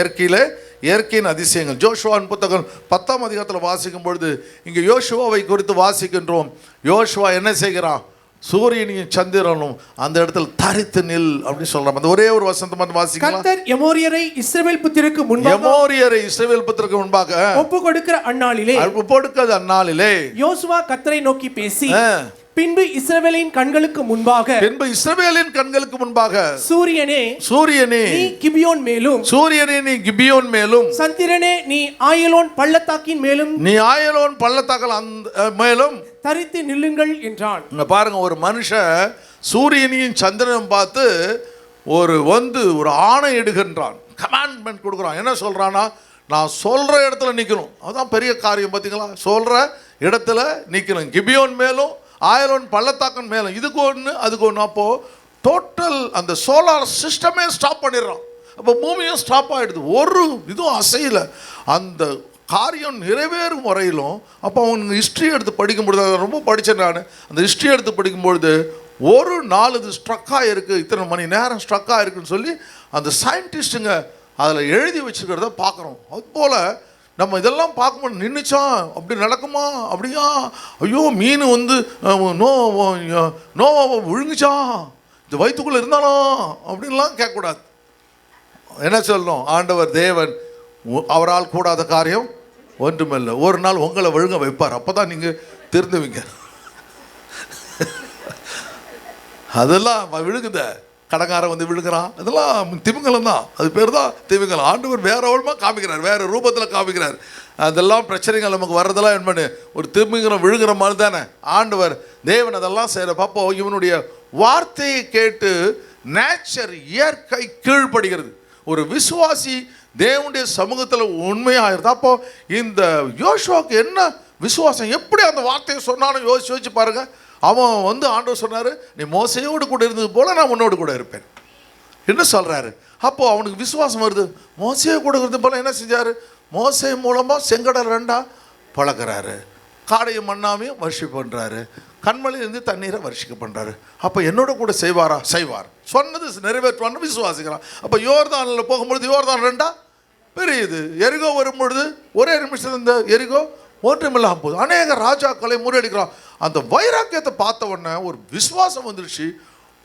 இயற்கையின் அதிசயங்கள். யோசுவாவின் புத்தகம் 10ஆம் அதிகாரத்தில் வாசிக்கும் பொழுது இங்கே யோசுவாவை குறித்து வாசிக்கின்றோம். யோசுவா என்ன செய்கிறான்? சூரியனையும் சந்திரனும் அந்த இடத்துல தரித்து நில் அப்படி சொல்றாங்க. அந்த ஒரே ஒரு வசனம் மட்டும் வாசிக்கலாம். கர்த்தர் எமோரியரை இஸ்ரவேல் புத்திரருக்கு முன்பாக ஒப்பு கொடுக்கிற அந்நாளிலே யோசுவா கர்த்தரை நோக்கி பேசி, பின்பு இஸ்ரவேலின் கண்களுக்கு முன்பாக சூரியனே நீ கிபியோன் மேலும் சந்திரனே நீ ஆயலோன் பள்ளத்தாக்கின் மேலும் தரித்து நில்லுங்கள் என்றான். பாருங்க, ஒரு மனுஷன் சூரியனையும் சந்திரனும் பார்த்து ஒரு ஆணை இடுகின்றான், கமாண்ட்மெண்ட் கொடுக்குறான். என்ன சொல்றானா, நான் சொல்ற இடத்துல நிக்கணும். அதுதான் பெரிய காரியம். பார்த்தீங்களா? சொல்ற இடத்துல நிக்கணும். கிபியோன் மேலும் ஆயலோன் பள்ளத்தாக்கன் மேலும், இதுக்கு ஒன்று அதுக்கு ஒன்று. அப்போது டோட்டல் அந்த சோலார் சிஸ்டமே ஸ்டாப் பண்ணிடுறான். அப்போ பூமியும் ஸ்டாப் ஆகிடுது, ஒரு இதுவும் அசையல. அந்த காரியம் நிறைவேறும் வரையிலும். அப்போ அவங்க ஹிஸ்ட்ரி எடுத்து படிக்கும்பொழுது, ரொம்ப படித்தேன் நான். அந்த ஹிஸ்ட்ரி எடுத்து படிக்கும்பொழுது ஒரு நாள் இது ஸ்ட்ரக்காக இருக்குது, இத்தனை மணி நேரம் ஸ்ட்ரக்காக இருக்குன்னு சொல்லி அந்த சயின்டிஸ்ட்டுங்க அதில் எழுதி வச்சுக்கிறத பார்க்குறோம். அதுபோல் நம்ம இதெல்லாம் பார்க்கும்போது நின்றுச்சா, அப்படி நடக்குமா, அப்படியா, ஐயோ மீன் நோவை விழுங்குச்சா, இது வயிற்றுக்குள்ளே இருந்தாலும் அப்படின்லாம் கேட்கக்கூடாது. என்ன சொல்லணும்? ஆண்டவர் தேவன் அவரால் கூடாத காரியம் ஒன்றுமில்லை. ஒரு நாள் உங்களை விழுங்க வைப்பார், அப்போ தான் நீங்கள் திருந்துவீங்க. அதெல்லாம் விழுகுத, கடங்காரம் விழுகிறான், அதெல்லாம் திமிங்கலம் தான். அது பேர் தான் திமிங்கலம். ஆண்டவர் வேற ஓரமாக காமிக்கிறார், வேற ரூபத்தில் காமிக்கிறார். அதெல்லாம் பிரச்சனைகள் நமக்கு வர்றதெல்லாம் என்ன பண்ணு, ஒரு திரும்பிங்கிற விழுகிற மாதிரி தானே. ஆண்டவர் தேவன் அதெல்லாம் செய்கிற பாப்போ இவனுடைய வார்த்தையை கேட்டு நேச்சர் இயற்கை கீழ்ப்படுகிறது. ஒரு விசுவாசி தேவனுடைய சமூகத்தில் உண்மையாக இருந்தால் அப்போ இந்த யோசுவாவுக்கு என்ன விசுவாசம், எப்படி அந்த வார்த்தையை சொன்னாலும் யோசிச்சு பாருங்க. அவன் ஆண்டவர் சொன்னார், நீ மோசையோடு கூட இருந்தது போல நான் உன்னோடு கூட இருப்பேன் என்ன சொல்கிறாரு. அப்போது அவனுக்கு விசுவாசம் வருது. மோசையை கூட இருந்தது போல என்ன செஞ்சார், மோசை மூலமாக செங்கடல் ரெண்டா பழக்கிறாரு, காடையும் மண்ணாமையும் வர்ஷிப் பண்ணுறாரு, கண்மலையிலேருந்து தண்ணீரை வர்ஷிக்க பண்ணுறாரு. அப்போ என்னோட கூட செய்வாரா, செய்வார், சொன்னது நிறைவேற்றுவான்னு விசுவாசிக்கிறான். அப்போ யோர்தானில் போகும்பொழுது யோர்தான் ரெண்டா பெரியது, எரிகோ வரும்பொழுது ஒரே நிமிஷம் இந்த எரிகோ ஒன்றுமில்லாமல் போகுது. அநேக ராஜாக்களை முறியடிக்கிறான். அந்த வைராக்கியத்தை பார்த்த உடனே ஒரு விசுவாசம் வந்துடுச்சு.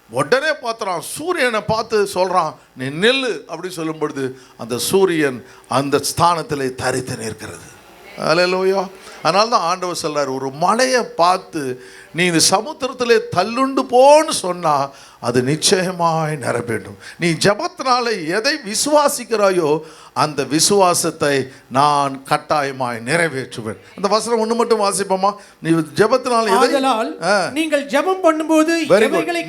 உடனே பார்த்துறான், சூரியனை பார்த்து சொல்கிறான் நீ நெல்லு அப்படின்னு சொல்லும் பொழுது அந்த சூரியன் அந்த ஸ்தானத்தில் தரித்து நிற்கிறது. அல்லேலூயா. அதனால தான் ஆண்டவர் சொல்கிறார், ஒரு மலையை பார்த்து நீ இந்த சமுத்திரத்திலே தள்ளுண்டு போன்னு சொன்னால் அது நிச்சயமாய் நிறைவேண்டும். நீ ஜபத்தினால எதை விசுவாசிக்கிறாயோ அந்த விசுவாசத்தை நான் கட்டாயமாய் நிறைவேற்றுவேன். அந்த வசனம் ஒன்று மட்டும் வாசிப்போமா, நீ ஜபத்தினால நீங்கள் ஜெபம் பண்ணும்போது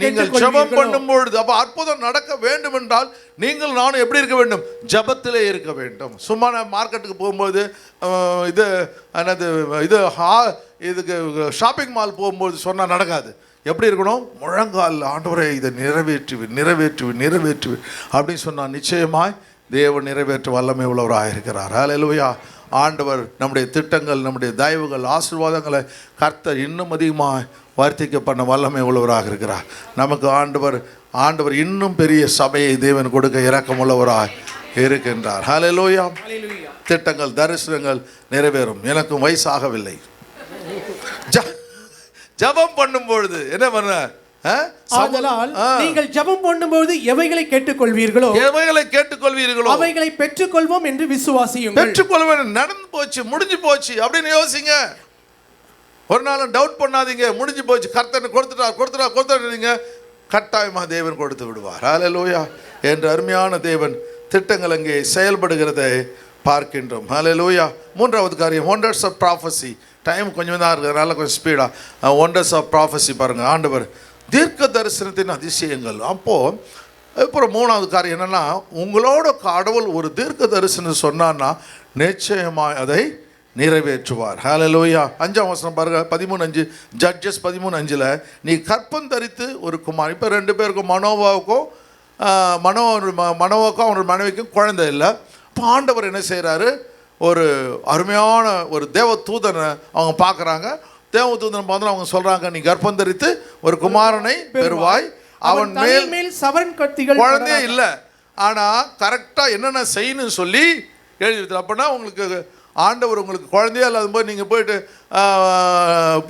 நீங்கள் ஜெபம் பண்ணும்பொழுது அப்போ அற்புதம் நடக்க வேண்டும் என்றால் நீங்கள் நானும் எப்படி இருக்க வேண்டும், ஜபத்திலே இருக்க வேண்டும். சும்மா நான் மார்க்கெட்டுக்கு போகும்போது இது என்னது இதுக்கு ஷாப்பிங் மால் போகும்போது சொன்னால் நடக்காது. எப்படி இருக்கணும், முழங்கால் ஆண்டவரே இதை நிறைவேற்றுவி அப்படின்னு சொன்னால் நிச்சயமாய் தேவன் நிறைவேற்ற வல்லமை உள்ளவராக இருக்கிறார். அல்லேலூயா. ஆண்டவர் நம்முடைய திட்டங்கள், நம்முடைய தயவுகள், ஆசீர்வாதங்களை கர்த்தர் இன்னும் அதிகமாக வர்த்திக்க பண்ண வல்லமை உள்ளவராக இருக்கிறார். நமக்கு ஆண்டவர் இன்னும் பெரிய சபையை தேவன் கொடுக்க இரக்கம் உள்ளவராக இருக்கின்றார். அல்லேலூயா. திட்டங்கள், தரிசனங்கள் நிறைவேறும். எனக்கும் வயசாகவில்லை. ஜபம் பண்ணும்பொழுது என்ன பண்ண, நீங்கள் ஜெபம் பண்ணும்போது எவைகளை கேட்டுக்கொள்வீர்களோ அவைகளை பெற்றுக்கொள்வோம் என்று விசுவாசியுங்கள். பெற்றுக்கொள்வோம். நடந்து போச்சு, முடிஞ்சு போச்சு அப்படின்னு யோசிங்க. ஒரு நாளும் டவுட் பண்ணாதீங்க. முடிஞ்சு போச்சு, கர்த்தர் கொடுத்துட்டா கட்டாயமா தேவன் கொடுத்து விடுவார். ஹல்லேலூயா. என்ற அருமையான தேவன் திட்டங்கள் அங்கே செயல்படுகிறதை பார்க்கின்றோம். ஹல்லேலூயா. மூன்றாவது காரியம், ஒண்டர்ஸ் ஆஃப் ப்ராஃபஸி. டைம் கொஞ்சம் தான் இருக்கிறதுனால கொஞ்சம் ஸ்பீடாக ஒண்டர்ஸ் ஆஃப் ப்ராஃபஸி பாருங்கள். ஆண்டவர் தீர்க்க தரிசனத்தின் அதிசயங்கள். அப்போது அப்புறம் மூணாவது காரியம் என்னென்னா, உங்களோட கடவுள் ஒரு தீர்க்க தரிசனம் சொன்னான்னா நிச்சயமாக அதை நிறைவேற்றுவார். ஹல்லேலூயா. 5ஆம் வசனம் பாருங்கள், 13:5, ஜட்ஜஸ் 13:5. நீ கற்பம் தரித்து ஒரு குமார். இப்போ 2 பேருக்கும் மனோவாவுக்கும் அவனோட மனைவிக்கும் குழந்தை இல்லை. இப்போ ஆண்டவர் என்ன செய்கிறாரு, ஒரு அருமையான ஒரு தேவ தூதனை அவங்க பார்க்குறாங்க. தேவதூதன் பார்த்தா அவங்க சொல்கிறாங்க, நீ கர்ப்பம் தரித்து ஒரு குமாரனை பெறுவாய், அவன் மேல் சவரன் கத்திகள். குழந்தையே இல்லை, ஆனால் கரெக்டாக என்னென்ன செய்யணும்னு சொல்லி எழுதி. அப்படின்னா உங்களுக்கு ஆண்டவர் உங்களுக்கு குழந்தையே இல்லாத போது நீங்கள்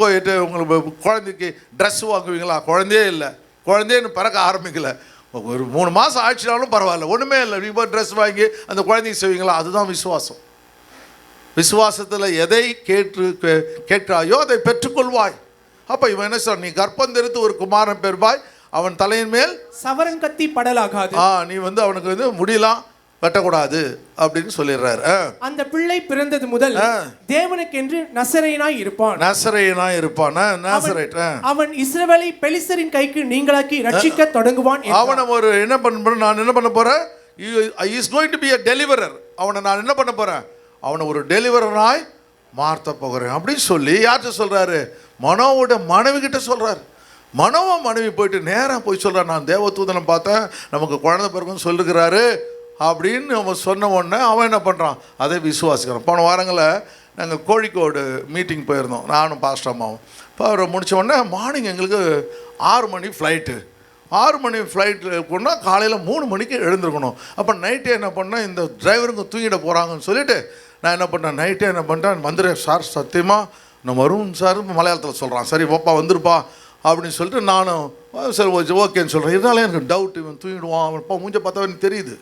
போயிட்டு உங்களுக்கு குழந்தைக்கு ட்ரெஸ் வாங்குவீங்களா? குழந்தையே இல்லை, குழந்தைன்னு பிறக்க ஆரம்பிக்கலை, ஒரு 3 மாதம் ஆயிடுச்சுனாலும் பரவாயில்ல, ஒன்றுமே இல்லை, நீங்கள் போய் ட்ரெஸ் வாங்கி அந்த குழந்தைக்கு செய்வீங்களா? அதுதான் விசுவாசம். விசுவாசத்தில் எதை கேட்கிறாயோ அதை பெற்றுக்கொள்வாய். அப்போ இவன் என்ன சொல்ற, நீ கர்ப்பம் தரித்து ஒரு குமாரன் பெறுவாய், அவன் தலையின் மேல் சவரன் கத்தி படலாகாது. நீ அவனுக்கு முடியலாம் வெட்டக்கூடாது அப்படின்னு சொல்லிடுறாரு. அந்த பிள்ளை பிறந்தது முதல் தேவனுக்கென்று நசரேயனாய் இருப்பான். அவன் இஸ்ரவேலை பெலிஸ்தரின் கைக்கு நீங்களாக்கி ரட்சிக்க தொடங்குவான். அவனை நான் என்ன பண்ண போறேன், is going to be a deliverer. அவனை நான் என்ன பண்ண போறேன், அவனை ஒரு டெலிவரராய் மாற்ற போகிறேன் அப்படின்னு சொல்லி யார்கிட்ட சொல்கிறாரு, மனோவோட மனைவி கிட்ட சொல்கிறார். மனைவி போயிட்டு நேராக போய் சொல்கிறார், நான் தேவதூதனை பார்த்தேன், நமக்கு குழந்தை பிறகுன்னு சொல்லிருக்கிறாரு அப்படின்னு அவன் சொன்ன உடனே அவன் என்ன பண்ணுறான், அதை விசுவாசிக்கிறான். போன வாரங்களில் நாங்கள் கோழிக்கோடு மீட்டிங் போயிருந்தோம், நானும் பாஸ்டர் அம்மாவும். இப்போ அவரை முடித்த உடனே மார்னிங் எங்களுக்கு 6 மணி ஃப்ளைட்டு. 6 மணி ஃப்ளைட்டில் இருக்குன்னா காலையில் 3 மணிக்கு எழுந்திருக்கணும். அப்போ நைட்டே என்ன பண்ணேன், இந்த டிரைவருங்க தூங்கிட போகிறாங்கன்னு சொல்லிவிட்டு நான் என்ன பண்ணேன், நைட்டே என்ன பண்ணிட்டேன், வந்துடுறேன் சார், சத்தியமாக நம்ம வருவோம் சார், மலையாளத்தில் சொல்கிறான், சரி பாப்பா வந்துருப்பா அப்படின்னு சொல்லிட்டு நானும் சரி ஓகேன்னு சொல்கிறேன். இருந்தாலும் எனக்கு டவுட், இவன் தூங்கிடுவான், அவன் இப்போ மூஞ்சை பார்த்தா எனக்கு தெரியுது,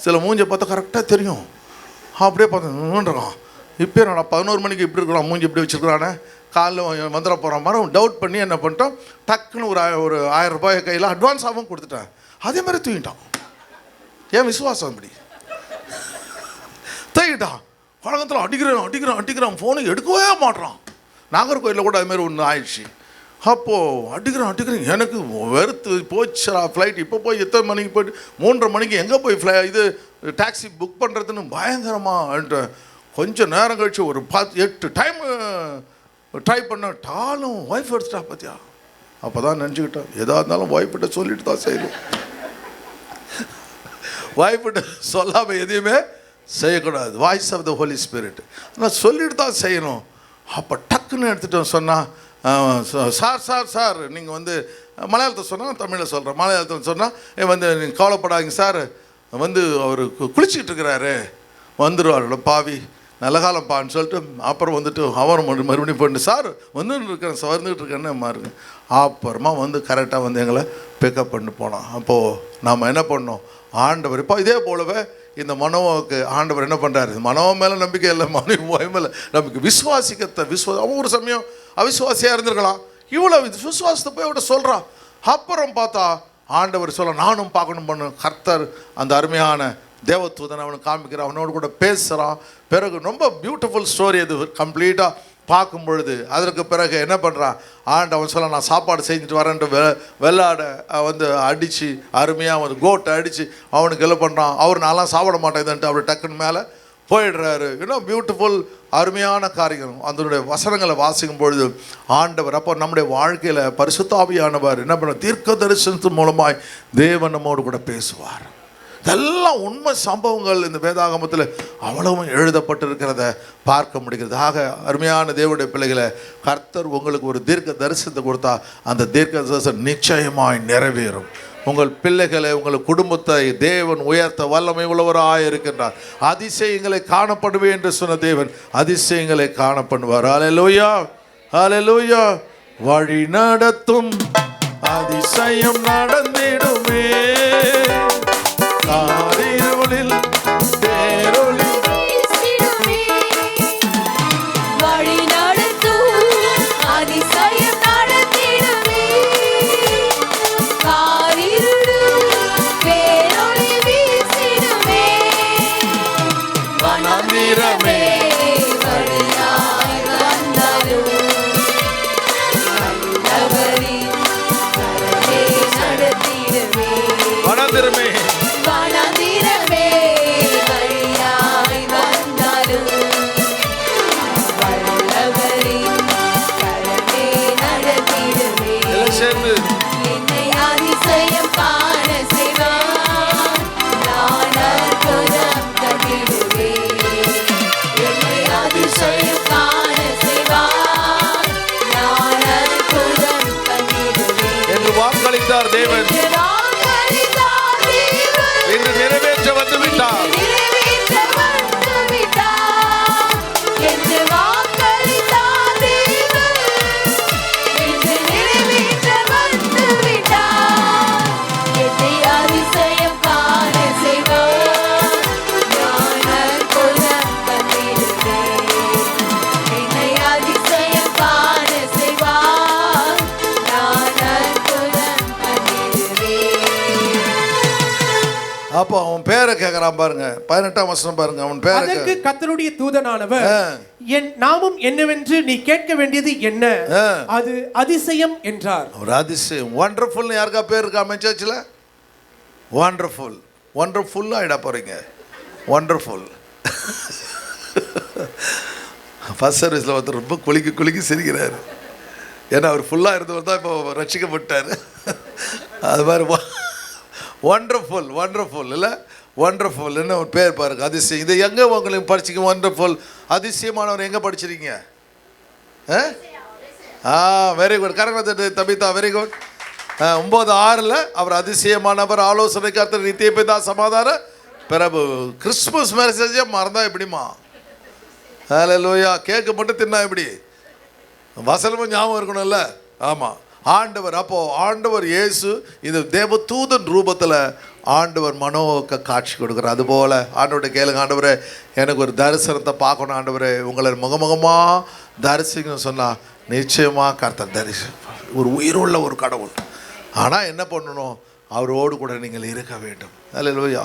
சில மூஞ்சை பார்த்தா கரெக்டாக தெரியும். அப்படியே பார்த்துருக்கான், இப்போ நான் 11 மணிக்கு இப்படி இருக்கிறான், மூஞ்சி இப்படி வச்சுருக்கிறானே, காலையில் வந்துட போகிற மாதிரி டவுட் பண்ணி என்ன பண்ணிட்டோம், டக்குன்னு ஒரு 1000 ரூபாய் கையில் அட்வான்ஸாகவும் கொடுத்துட்டேன். அதே மாதிரி தூங்கிட்டான். ஏன் விசுவாசம் இப்படி தூங்கிட்டான். காலகத்தில் அடிக்கிறான் ஃபோனை எடுக்கவே மாட்றான். நாகர்கோயிலில் கூட அதுமாரி ஒன்று ஆயிடுச்சு. அப்போது அடிக்கிறேன் எனக்கு வெறுத்து போச்சுரா. ஃப்ளைட் இப்போ போய் எத்தனை மணிக்கு போய்ட்டு 3:30 மணிக்கு எங்கே போய் இது டாக்ஸி புக் பண்ணுறதுன்னு பயங்கரமாக கொஞ்சம் நேரம் கழிச்சு ஒரு 8 டைம் ட்ரை பண்ண டாலும் ஒய்ஃப் எடுத்துட்டா பார்த்தியா. அப்போ தான் நினச்சிக்கிட்டேன், எதாக இருந்தாலும் ஒய்ஃப்கிட்ட சொல்லிட்டு தான் செய்யணும். ஒய்ஃப்கிட்ட சொல்லாமல் எதையுமே செய்யக்கூடாது. Voice of the holy spirit. ஆனால் சொல்லிட்டு தான் செய்யணும். அப்போ டக்குன்னு எடுத்துகிட்டு சொன்னால், சார் நீங்கள் வந்து மலையாளத்தை சொன்னால் தமிழில் சொல்கிறேன். மலையாளத்தில் சொன்னால் நீங்கள் கவலைப்படாதீங்க சார், அவர் குளிச்சுக்கிட்டு இருக்கிறாரு, வந்துடுவாரோட பாவி நல்ல காலம்ப்பான்னு சொல்லிட்டு அப்புறம் அவர் மறுபடியும் போட்டு சார் வந்துக்கிட்டு இருக்கேன்னு மாறுங்க. அப்புறமா கரெக்டாக எங்களை பிக்கப் பண்ணி போனோம். அப்போது நாம் என்ன பண்ணோம், ஆண்டவர் இப்போ இதே போலவே இந்த மனோவுக்கு ஆண்டவர் என்ன பண்ணுறாரு, மனோ மேலே நம்பிக்கை இல்லை, மனைவி மேலே நம்பிக்கை, அவன் ஒரு சமயம் அவிசுவாசியாக இருந்திருக்கலாம். இவ்வளோ விசுவாசத்தை போய் அவட்ட சொல்கிறான். அப்புறம் பார்த்தா ஆண்டவர் சொல்ல நானும் பார்க்கணும் பண்ணு. கர்த்தர் அந்த அருமையான தேவதூதன் அவனுக்கு காமிக்கிறான், அவனோடு கூட பேசுகிறான். பிறகு ரொம்ப பியூட்டிஃபுல் ஸ்டோரி அது கம்ப்ளீட்டாக பார்க்கும் பொழுது. அதற்கு பிறகு என்ன பண்ணுறான், அவன் சொல்ல நான் சாப்பாடு செஞ்சுட்டு வரேன்ட்டு வெள்ளாடை அடித்து அருமையாக கோட்டை அடித்து அவனுக்கு என்ன பண்ணுறான், அவர் நான்லாம் சாப்பிட மாட்டேன்ட்டு அப்படி டக்குன்னு மேலே போயிடுறாரு. இன்னும் பியூட்டிஃபுல் அருமையான காரியம். அதனுடைய வசனங்களை வாசிக்கும் பொழுது ஆண்டவர் அப்போ நம்முடைய வாழ்க்கையில் பரிசுத்த ஆவியானவர் என்ன பண்ண தீர்க்க தரிசனத்தின் மூலமாய் தேவன் நம்மோடு கூட பேசுவார். இதெல்லாம் உண்மை சம்பவங்கள் இந்த வேதாகமத்தில் அவ்வளவும் எழுதப்பட்டிருக்கிறத பார்க்க முடிகிறது. ஆக அருமையான தேவனுடைய பிள்ளைகளை, கர்த்தர் உங்களுக்கு ஒரு தீர்க்க தரிசனத்தை கொடுத்தா அந்த தீர்க்க தரிசனம் நிச்சயமாய் நிறைவேறும். உங்கள் பிள்ளைகளை, உங்கள் குடும்பத்தை தேவன் உயர்த்த வல்லமை உள்ளவராக இருக்கின்றார். அதிசயங்களை காணப்படுவே என்று சொன்ன தேவன் அதிசயங்களை காணப்படுவார். ஹல்லேலூயா, ஹல்லேலூயா. வழி நடத்தும் அதிசயம் நடந்திடுமே, காரிருளில் தேரொளி வீசிடுமே. வழி நடத்தும் அதிசயம் நடந்திடுமே, காரிருளில் தேரொளி வீசிடுமே. வனாந்திரமே வழியாய் வந்தாலும் நல்லவரின் கரமே நடத்திடுமே. வனாந்திரமே வனாந்திரமே வழியாய் வந்தாலும் வல்லவரின் கரமே நடத்திடுமே. சேர்ந்து என்னை அதிசயம் காண செய்வார், நான் அற்புதம் கண்டிடுவேன். என்னை அதிசயம் காண செய்வார், நான் அற்புதம் கண்டிடுவேன். என்று வாக்களித்தார் தேவன். என்று வாக்களித்தார் தேவன். என்று நிறைவேற்ற வந்து விட்டார். நிறைவேற்ற வந்து விட்டார். என்று வாக்களித்தார் தேவன். என்று நிறைவேற்ற வந்து விட்டார். என்னை அதிசயம் காண செய்வார், நான் அற்புதம் கண்டிடுவேன். என்னை அதிசயம் காண செய்வார், நான் அற்புதம் கண்டிடுவேன். அப்போ அவன் பேரை கேட்குறான் பாருங்க, 18ஆம் வசனம் பாருங்க. அவன் பேரை அதற்கு கர்த்தருடைய தூதனானவர், என் நாமம் என்னவென்று நீ கேட்க வேண்டியது என்ன, அது அதிசயம் என்றார். ஒரு அதிசயம். ஒண்டர்ஃபுல்னு யாருக்கா பேர் இருக்கா மெசேஜில்? ஒண்டர்ஃபுல், ஒண்டர்ஃபுல்லாக ஆகிட போகிறீங்க. ஒண்டர்ஃபுல். ஃபர்ஸ்ட் சர்வீஸில் ஒருத்தர் ரொம்ப குலுக்கி சிரிக்கிறார். ஏன்னா அவர் ஃபுல்லாக இருந்தவர் தான் இப்போ ரட்சிக்கப்பட்டார். அது மாதிரி ஒண்டர்ஃபுல், ஒண்டர்ஃபுல் இல்லை, ஒண்டர்ஃபுல்னு ஒரு பேர் பாருங்க, அதிசயம். இது எங்கே உங்களுக்கு படிச்சிங்க? ஒண்டர்ஃபுல், அதிசயமானவர் எங்கே படிச்சிருக்கீங்க? Very good, correct Tabitha, very good. 9:6 அவர் அதிசயமானவர், ஆலோசனை கர்த்தர், நித்திய பிதா, சமாதான பிரபு. கிறிஸ்துமஸ் மெசேஜே மறந்தா எப்படிமா? ஹல்லேலூயா. கேக்கு மட்டும் தின்னா எப்படி? வசனமும் ஞாபகம் இருக்கணும்ல. ஆமாம், ஆண்டவர். அப்போது ஆண்டவர் இயேசு இந்த தேவதூதன் ரூபத்தில் ஆண்டவர் மனோவுக்கு காட்சி கொடுக்குறார். அதுபோல் ஆண்டவர்கிட்ட கேளுங்க, ஆண்டவரே எனக்கு ஒரு தரிசனத்தை பார்க்கணும், ஆண்டவரே உங்களை முகமுகமாக தரிசிக்கணும்னு சொன்னால் நிச்சயமாக கர்த்தர் தரிசிப்பார். ஒரு உயிருள்ள ஒரு கடவுள். ஆனால் என்ன பண்ணணும், அவரோடு கூட நீங்கள் இருக்க வேண்டும். ஹல்லேலூயா.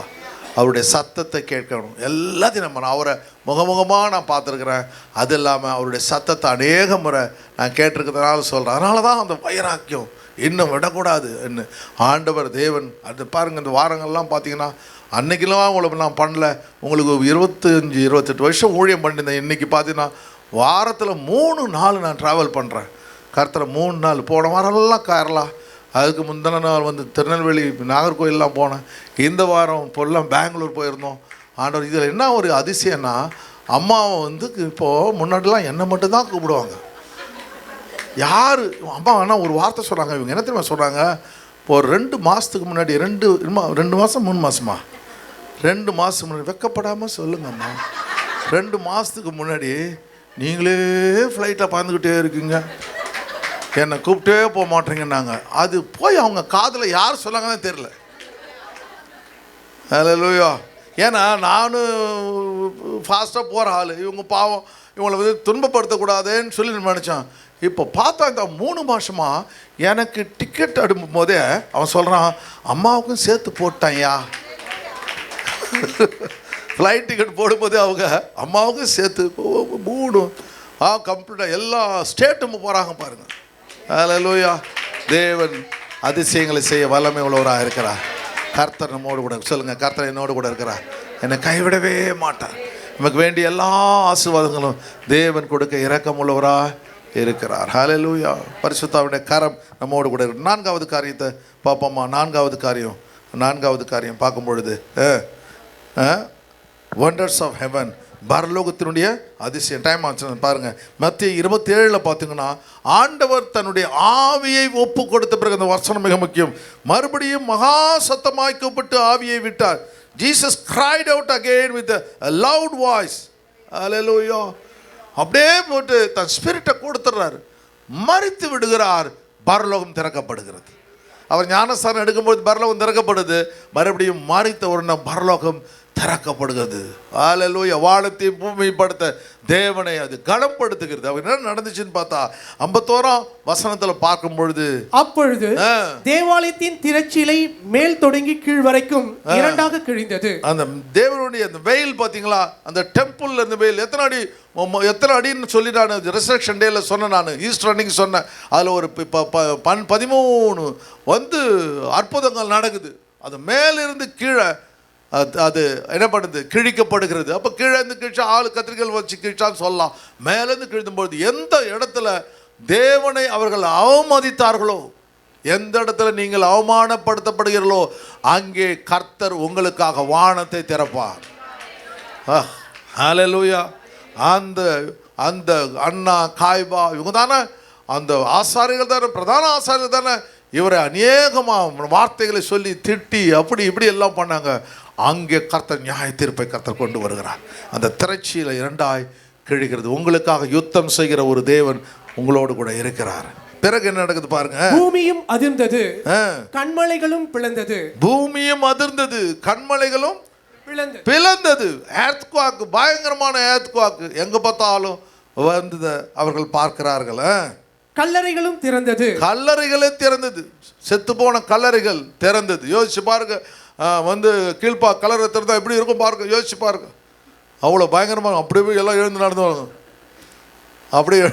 அவருடைய சத்தத்தை கேட்கணும். எல்லாத்தையும் நான் அவரை முகமுகமாக நான் பார்த்துருக்குறேன். அது இல்லாமல் அவருடைய சத்தத்தை அநேக முறை நான் கேட்டிருக்கிறதுனால சொல்கிறேன். அதனால தான் அந்த வைராக்கியம் இன்னும் விடக்கூடாது என்ன ஆண்டவர் தேவன். அது பாருங்கள், இந்த வாரங்கள்லாம் பார்த்தீங்கன்னா அன்றைக்கெல்லாம் உங்களுக்கு நான் பண்ணல, உங்களுக்கு 25-28 வருஷம் ஊழியம் பண்ணியிருந்தேன். இன்றைக்கி பார்த்தீங்கன்னா வாரத்தில் 3 நாள் நான் ட்ராவல் பண்ணுறேன். கர்த்தரை 3 நாள். போன வாரம்லாம் கேரளா, அதுக்கு முந்தின நாள் வந்து திருநெல்வேலி நாகர்கோயிலெலாம் போனேன். இந்த வாரம் இப்போல்லாம் பெங்களூர் போயிருந்தோம். ஆண்டவர் இதில் என்ன ஒரு அதிசயம்னா, அம்மாவை வந்து இப்போது முன்னாடிலாம் என்னை மட்டும்தான் கூப்பிடுவாங்க. யார் அம்மா ஆனால் ஒரு வார்த்தை சொல்கிறாங்க. இவங்க என்ன தெரியுமா சொல்கிறாங்க, இப்போ ஒரு 2 மாதத்துக்கு முன்னாடி 2 மாதம் 3 மாதமா 2 மாதத்துக்கு முன்னாடி வெக்கப்படாமல் சொல்லுங்கம்மா, 2 மாதத்துக்கு முன்னாடி நீங்களே ஃப்ளைட்டில் பறந்துக்கிட்டே இருக்கீங்க, என்னை கூப்பிட்டே போக மாட்டேங்கன்னாங்க. அது போய் அவங்க காதில் யார் சொன்னாங்கன்னு தெரியல. ஹல்லேலூயா. ஏன்னா நானும் ஃபாஸ்ட்டாக போகிற ஆள், இவங்க பாவம் இவங்களை வந்து துன்பப்படுத்தக்கூடாதுன்னு சொல்லி நினச்சான். இப்போ பார்த்தா இந்த 3 மாதமாக எனக்கு டிக்கெட் அனுப்பும் போதே அவன் சொல்கிறான், அம்மாவுக்கும் சேர்த்து போட்டான்யா. ஃப்ளைட் டிக்கெட் போடும்போதே அவங்க அம்மாவுக்கும் சேர்த்து 3 கம்ப்ளீட்டாக எல்லா ஸ்டேட்டும் போகிறாங்க பாருங்கள். ஹல்லேலூயா. தேவன் அதிசயங்களை செய்ய வல்லமை உள்ளவராக இருக்கிறார். கர்த்தர் நம்மோடு கூட சொல்லுங்கள், கர்த்தர் என்னோடு கூட இருக்கிறார், என்னை கைவிடவே மாட்டார். நமக்கு வேண்டிய எல்லா ஆசீர்வாதங்களும் தேவன் கொடுக்க இரக்கம் உள்ளவராக இருக்கிறார். ஹல்லேலூயா. பரிசுத்தாவுடைய கரம் நம்மோடு கூட இருக்கு. 4வது காரியத்தை பார்ப்போம்மா. 4வது காரியம் பார்க்கும் பொழுது வண்டர்ஸ் ஆஃப் ஹெவன், பரலோகத்தினுடைய அதிசயம். டைம் ஆச்சு பாருங்கள். மத்திய 27 பார்த்தீங்கன்னா, ஆண்டவர் தன்னுடைய ஆவியை ஒப்பு கொடுத்த பிறகு, அந்த வசனம் மிக முக்கியம், மறுபடியும் மகா சத்தமாய் கூப்பிட்டு ஆவியை விட்டார். Jesus cried out again with a loud voice. ஹல்லேலூயா. அப்படியே போட்டு தன் ஸ்பிரிட்டை கொடுத்துட்றாரு, மறித்து விடுகிறார். பரலோகம் திறக்கப்படுகிறது. அவர் ஞானஸ்தானம் எடுக்கும்போது பரலோகம் திறக்கப்படுது. மறுபடியும் மறித்த உடனே பரலோகம் திறக்கப்படுகிறது. ஹல்லேலூயா. வானத்தை பூமிப்படுத்த தேவனை அது கனப்படுத்துகிறது. அவர் என்ன நடந்துச்சுன்னு பார்த்தா 51ஆம் வசனத்தில் பார்க்கும் பொழுது, அப்பொழுது தேவாலயத்தின் திரைச்சீலை மேல் தொடங்கி கீழ் வரைக்கும் 2ஆக கிழிந்தது. அந்த தேவனுடைய அந்த வெயில் பார்த்தீங்களா, அந்த டெம்பிள் அந்த வெயில் எத்தனை அடின்னு சொல்லி நான் ரிசரக்ஷன் டேல சொன்னேன். நான் ஈஸ்டர் அன்னைக்கு சொன்னேன். அதில் ஒரு 13 வந்து அற்புதங்கள் நடக்குது. அது மேலிருந்து கீழே அது என்ன பண்ணுது, கிழிக்கப்படுகிறது. அப்போ கீழே இருந்து கிழிச்சா ஆள் கத்திரிக்கல் வச்சு கிழிச்சான்னு சொல்லலாம். மேலேருந்து கிழிக்கும்பொழுது எந்த இடத்துல தேவனை அவர்கள் அவமதித்தார்களோ, எந்த இடத்துல நீங்கள் அவமானப்படுத்தப்படுகிறீர்களோ, அங்கே கர்த்தர் உங்களுக்காக வானத்தை திறப்பார். ஹல்லேலூயா. அந்த அந்த அண்ணா காய்பா இவங்க தானே அந்த ஆசாரிகள் தானே, பிரதான ஆசாரிகள் தானே. இவரை அநேகமாக வார்த்தைகளை சொல்லி திட்டி அப்படி இப்படி எல்லாம் பண்ணாங்க. அங்கே கர்த்தர் நியாய தீர்ப்பை கர்த்தர் கொண்டு வருகிறார். அந்த திரைச்சியில் 2ஆய் கிழிக்கிறது. உங்களுக்காக யுத்தம் செய்கிற ஒரு தேவன் உங்களோடு கூட இருக்கிறார். பிறகு என்ன நடக்குது பாருங்க. பூமியும் அதிர்ந்தது, கன்மலைகளும் பிளந்தது. பூமியும் அதிர்ந்தது, கன்மலைகளும் பிளந்தது. எர்த்குவாக், பயங்கரமான எர்த்குவாக் எங்க பார்த்தாலும் வந்து அவர்கள் பார்க்கிறார்கள். கல்லறைகளும் திறந்தது, கல்லறைகளே திறந்தது. செத்து போன கல்லறைகள் திறந்தது. யோசிச்சு பாருங்க. வந்து கீழ்பா கல்லறை திறந்தா எப்படி இருக்கும் பாருங்க, யோசிச்சு பாருங்க. அவ்வளோ பயங்கரமாக அப்படியே எல்லாம் எழுந்து நடந்து வாங்க. அப்படியே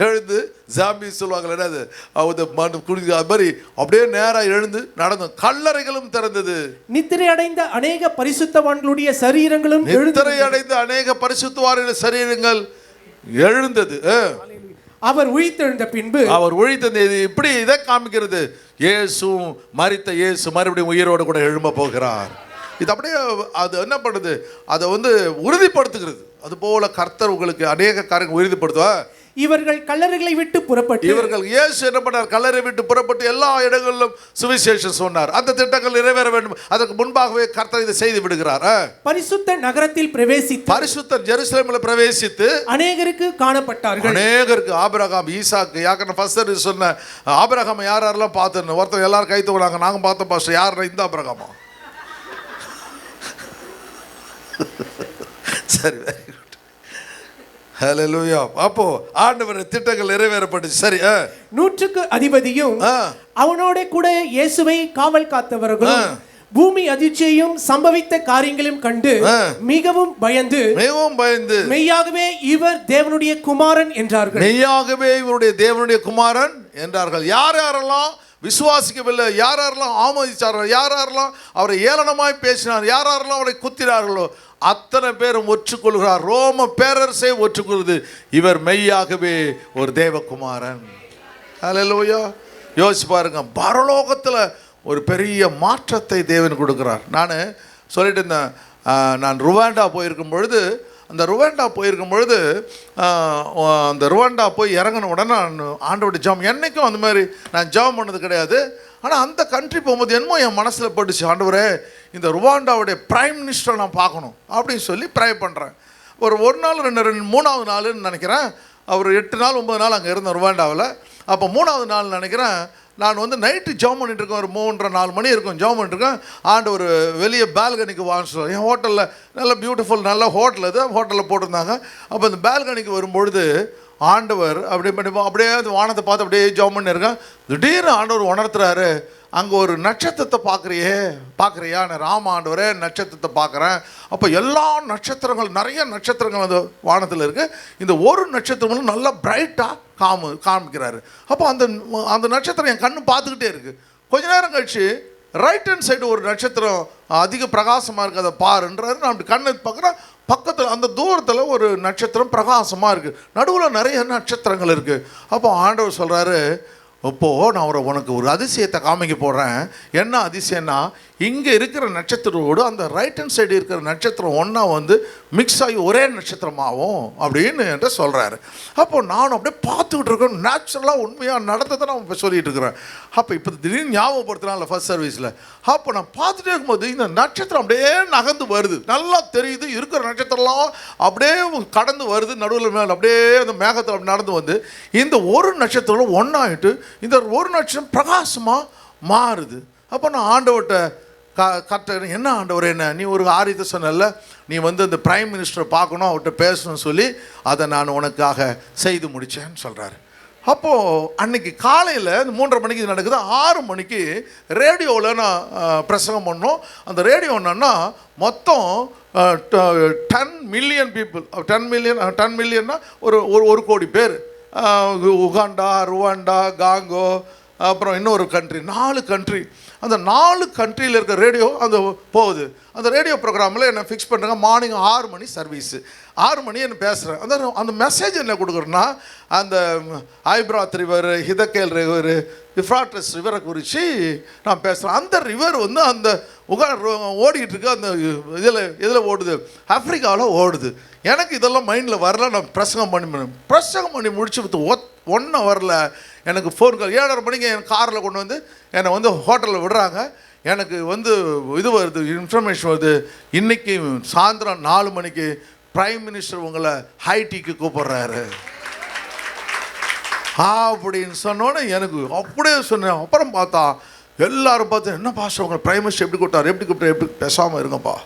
எழுந்து ஜாம்பி சொல்லுவாங்க, என்னது அவங்க குடிக்க அது மாதிரி அப்படியே நேராக எழுந்து நடந்து. கல்லறைகளும் திறந்தது. நித்திரை அடைந்த அநேக பரிசுத்தவான்களுடைய சரீரங்களும், நித்திரை அடைந்த அநேக பரிசுத்தவான்களுடைய சரீரங்கள் எழுந்தது. அவர் உயிர்த்தெழுந்த பின்பு, அவர் உயிர்த்தெழுந்த இப்படி இதை காமிக்கிறது. இயேசு மரித்த இயேசு மறுபடியும் உயிரோடு கூட எழும்ப போகிறார். இது அப்படியே அது என்ன பண்ணுது, அதை வந்து உறுதிப்படுத்துகிறது. அதுபோல கர்த்தர் உங்களுக்கு அநேக காரியங்கள் உறுதிப்படுத்துவார். இவர்கள் கல்லறைகளை விட்டு புறப்பட்டு, இவர்கள் இயேசு என்ன பண்ணார், கல்லறை விட்டு புறப்பட்டு எல்லா இடங்களிலும் சுவிசேஷம் சொன்னார். அந்த திட்டங்கள் நிறைவேற வேண்டும். அதற்கு முன்பாகவே கர்த்தர் இதை செய்து விடுகிறார். பரிசுத்த நகரத்தில் பிரவேசித்து, பரிசுத்த ஜெருசலேமில் பிரவேசித்து அநேகருக்கு காணப்பட்டார்கள். அநேகருக்கு ஆபிரகாம், ஈசாக்கு, யாக்கன ஃபர்ஸ்ட் சொன்ன ஆபிரகாம் யாரெல்லாம் பார்த்தோன்னு ஒருத்தர் எல்லாரும் கை தூக்குனாங்க. நாங்கள் பார்த்தோம் பாஸ்டர். யார் இந்த ஆபிரகாமா? சரி, வெரி குட். ஹல்லேலூயா. அப்போ ஆண்டவர் திட்டங்கள் நிறைவேறப்பட்டுச்சு. சரி. 100க்கு அதிபதியும் அவனோட கூட இயேசுவை காவல் காத்தவர்களும் பூமி அதிர்ச்சியையும் சம்பவித்த காரியங்களையும் கண்டு மிகவும் பயந்து மெய்யாகவே இவர் தேவனுடைய குமாரன் என்றார்கள். மெய்யாகவே இவருடைய தேவனுடைய குமாரன் என்றார்கள். யார் யாரெல்லாம் விசுவாசிக்கவில்லை, யார் யாரெல்லாம் ஆமோதிச்சார்கள், யார் யாரெல்லாம் அவரை ஏளனமாய் பேசினார், யார் யாரெல்லாம் அவரை குத்தினார்களோ அத்தனை பேரும் ஒற்றுக்கொள்கிறார். ரோம பேரரசே ஒற்றுக்கொள்வது இவர் மெய்யாகவே ஒரு தேவகுமாரன். ஹல்லேலூயா. யோசிச்சு பாருங்க, பரலோகத்தில் ஒரு பெரிய மாற்றத்தை தேவன் கொடுக்குறார். நான் சொல்லிட்டு இருந்தேன், நான் ருவாண்டா போயிருக்கும் பொழுது அந்த ருவாண்டா போய் இறங்கின உடனே நான் ஆண்டவருடைய ஜெபம், என்றைக்கும் அந்த மாதிரி நான் ஜெபம் பண்ணது கிடையாது. ஆனால் அந்த கண்ட்ரி போகும்போது என்னமோ என் மனசில் பட்டுச்சு, ஆண்டவரே இந்த ருவாண்டாவுடைய பிரைம் மினிஸ்டரை நான் பார்க்கணும் அப்படின்னு சொல்லி ப்ரே பண்ணுறேன். ஒரு நாள் மூணாவது நாள்னு நினைக்கிறேன், அவர் 8 நாள் 9 நாள் அங்கே இருந்தேன் ருவாண்டாவில். அப்போ மூணாவது நாள் நினைக்கிறேன், நான் வந்து நைட்டு ஜெபம் பண்ணிட்டு இருக்கேன், ஒரு 3:30-4 மணி இருக்கும் ஜெபம் பண்ணிட்டுருக்கேன். ஒரு வெளியே பால்கனிக்கு வாங்கிச்சோம். என் ஹோட்டலில் நல்ல பியூட்டிஃபுல் நல்ல ஹோட்டல், அது ஹோட்டலில் போட்டிருந்தாங்க. அப்போ இந்த பால்கனிக்கு வரும்பொழுது ஆண்டவர் அப்படியே அந்த வானத்தை பார்த்து அப்படியே ஜெபம் பண்ணியிருக்கேன். திடீர்னு ஆண்டவர் உணர்த்துறாரு, அங்கே ஒரு நட்சத்திரத்தை பார்க்குறியா? நான் ராம ஆண்டவரே நட்சத்திரத்தை பார்க்குறேன். அப்போ எல்லா நட்சத்திரங்கள், நிறைய நட்சத்திரங்கள் அந்த வானத்தில் இருக்குது. இந்த ஒரு நட்சத்திரங்களும் நல்லா பிரைட்டாக காமிக்கிறாரு. அப்போ அந்த நட்சத்திரம் என் கண்ணு பார்த்துக்கிட்டே இருக்குது. கொஞ்ச நேரம் கழிச்சு ரைட் ஹேண்ட் சைடு ஒரு நட்சத்திரம் அதிக பிரகாசமாக இருக்குது, அதை பாருன்றாரு. நான் அப்படி கண்ணை பார்க்குறேன், பக்கத்தில் அந்த தூரத்தில் ஒரு நட்சத்திரம் பிரகாசமாக இருக்குது, நடுவில் நிறைய நட்சத்திரங்கள் இருக்குது. அப்போ ஆண்டவர் சொல்கிறாரு, இப்போது நான் உனக்கு ஒரு அதிசயத்தை காமிக்க போடுறேன். என்ன அதிசயம்னா, இங்கே இருக்கிற நட்சத்திரத்தோடு அந்த ரைட் ஹேண்ட் சைடு இருக்கிற நட்சத்திரம் ஒன்றா வந்து மிக்ஸ் ஆகி ஒரே நட்சத்திரமாகும் அப்படின்னு என்கிட்ட சொல்கிறாரு. அப்போது நான் அப்படியே பார்த்துக்கிட்டு இருக்கேன், நேச்சுரலாக உண்மையாக நடந்ததை நான் இப்போ சொல்லிகிட்டு இருக்கிறேன். அப்போ இப்போ திடீர்னு ஞாபகப்படுத்தினால ஃபர்ஸ்ட் சர்வீஸில், அப்போ நான் பார்த்துட்டே இருக்கும்போது இந்த நட்சத்திரம் அப்படியே நகர்ந்து வருது, நல்லா தெரியுது. இருக்கிற நட்சத்திரம்லாம் அப்படியே கடந்து வருது, நடுவில் மேலே அப்படியே அந்த மேகத்தில் அப்படி நடந்து வந்து இந்த ஒரு நட்சத்திரம் ஒன்றாயிட்டு இந்த ஒரு நட்சத்திரம் பிரகாசமாக மாறுது. அப்போ நான் ஆண்டவர்கிட்ட என்ன ஆண்டவர், என்ன நீ ஒரு காரியத்தை சொன்னல, நீ வந்து அந்த பிரைம் மினிஸ்டரை பார்க்கணும், அவர்கிட்ட பேசணும்னு சொல்லி அதை நான் உனக்காக செய்து முடித்தேன்னு சொல்கிறாரு. அப்போது அன்றைக்கி காலையில் 3:30 மணிக்கு இது நடக்குது. 6 மணிக்கு ரேடியோவில் நான் பிரசங்கம் பண்ணோம். அந்த ரேடியோ என்னன்னா மொத்தம் 10 மில்லியன் பீப்புள், 10 மில்லியன்னா ஒரு கோடி பேர். உகாண்டா, ருவாண்டா, காங்கோ, அப்புறம் இன்னொரு கண்ட்ரி, 4 கண்ட்ரி. அந்த 4 கண்ட்ரியில் இருக்கிற ரேடியோ அந்த போகுது. அந்த ரேடியோ ப்ரோக்ராமில் என்னை ஃபிக்ஸ் பண்ணுறாங்க. மார்னிங் 6 மணி சர்வீஸு. 6 மணி என்ன பேசுகிறேன். அந்த மெசேஜ் என்ன கொடுக்குறேன்னா, அந்த ஐப்ராத் ரிவர், ஹிதக்கேல் ரிவர், யுஃப்ராட்டஸ் ரிவரை குறித்து நான் பேசுகிறேன். அந்த ரிவர் வந்து அந்த ஓடிக்கிட்டு இருக்கு. அந்த இதில் ஓடுது, ஆஃப்ரிக்காவில் ஓடுது. எனக்கு இதெல்லாம் மைண்டில் வரல. நான் பிரசங்கம் பண்ணி முடிச்சு 1 ஹவரில் எனக்கு ஃபோன் கால். 7:30 மணிக்கு என் காரில் கொண்டு வந்து என்னை வந்து ஹோட்டலில் விடுறாங்க. எனக்கு வந்து இது வருது, இன்ஃபர்மேஷன் வருது, இன்றைக்கி சாயந்தரம் 4 மணிக்கு பிரைம் மினிஸ்டர் உங்களை ஹைட்டிக்கு கூப்பிட்றாரு அப்படின்னு சொன்னோன்னே எனக்கு அப்படியே சொன்னேன். அப்புறம் பார்த்தா எல்லாரும் பார்த்து, என்ன பாஸ்டர் உங்களை பிரைம் மினிஸ்டர் எப்படி கூப்பிட்டார், எப்படி பேசாமல் இருங்கப்பா.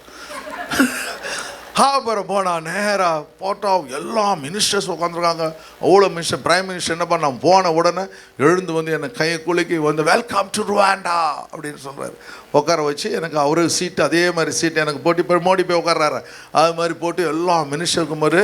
அப்புறம் போனால் நேராக போட்டால் எல்லா மினிஸ்டர்ஸ் உட்காந்துருக்காங்க. அவ்வளோ மினிஸ்டர், பிரைம் மினிஸ்டர் என்ன பண்ணான், போன உடனே எழுந்து வந்து என்னை கையை குலுக்கி வந்து வெல்கம் டு ருவாண்டா அப்படின்னு சொல்கிறாரு. உட்கார வச்சு எனக்கு அவரு சீட்டு, அதே மாதிரி சீட்டு எனக்கு போட்டு மோடி போய் உட்கார்றாரு. அது மாதிரி போட்டு எல்லா மினிஸ்டருக்கும் ஒரு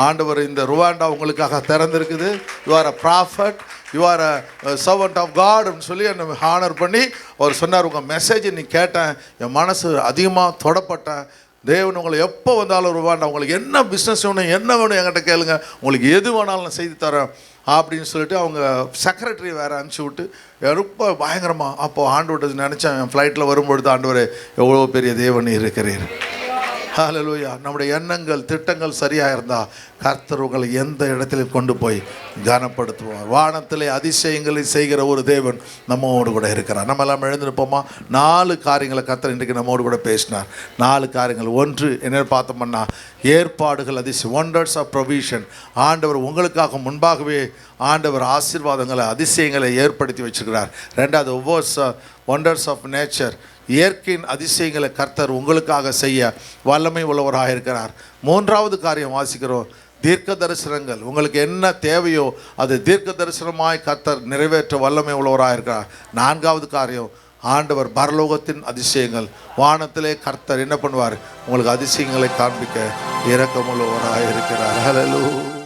ஆண்டவர் இந்த ருவாண்டா உங்களுக்காக திறந்துருக்குது, you are a prophet, you are a servant of God அப்படின்னு சொல்லி என்னை ஹானர் பண்ணி அவர் சொன்னார், உங்கள் மெசேஜை நீ கேட்டேன், என் மனசு அதிகமாக தொடப்பட்டேன். தேவன் உங்களை எப்போ வந்தாலும் ருவாண்டா, உங்களுக்கு என்ன பிஸ்னஸ் வேணும், என்ன வேணும் என்கிட்ட கேளுங்க, உங்களுக்கு எது வேணாலும் நான் செய்து தரேன் அப்படின்னு சொல்லிட்டு அவங்க செக்ரட்டரி வேறு அனுப்பிச்சி விட்டு ரொம்ப பயங்கரமாக. அப்போது ஆண்டவர்கிட்ட நினச்சேன், என் ஃப்ளைட்டில் வரும்பொழுது, ஆண்டவரே எவ்வளோ பெரிய தேவன் இருக்கிறீர். ஹல்லேலூயா. நம்முடைய எண்ணங்கள் திட்டங்கள் சரியாக இருந்தால் கர்த்தர் உங்களை எந்த இடத்திலும் கொண்டு போய் கனப்படுத்துவார். வானத்திலே அதிசயங்களை செய்கிற ஒரு தேவன் நம்மோடு கூட இருக்கிறார். நம்ம எல்லாம் எழுந்திருப்போமா? 4 காரியங்களை கர்த்தர் இன்றைக்கு நம்மோடு கூட பேசினார். 4 காரியங்கள். 1 என்ன பார்த்தோம்னா, ஏற்பாடுகள் அதிசயம், ஒண்டர்ஸ் ஆஃப் ப்ரொவிஷன். ஆண்டவர் உங்களுக்காக முன்பாகவே ஆண்டவர் ஆசீர்வாதங்களை அதிசயங்களை ஏற்படுத்தி வச்சுருக்கிறார். 2வது ஒண்டர்ஸ் ஆஃப் நேச்சர், இயற்கையின் அதிசயங்களை கர்த்தர் உங்களுக்காக செய்ய வல்லமை உள்ளவராக இருக்கிறார். 3வது காரியம் வாசிக்கிறோம், தீர்க்க தரிசனங்கள். உங்களுக்கு என்ன தேவையோ அது தீர்க்க தரிசனமாய் கர்த்தர் நிறைவேற்ற வல்லமை உள்ளவராக இருக்கிறார். 4வது காரியம், ஆண்டவர் பரலோகத்தின் அதிசயங்கள், வானத்திலே கர்த்தர் என்ன பண்ணுவார்? உங்களுக்கு அதிசயங்களை காண்பிக்க இரக்கமுள்ளவராக இருக்கிறார். ஹல்லேலூயா.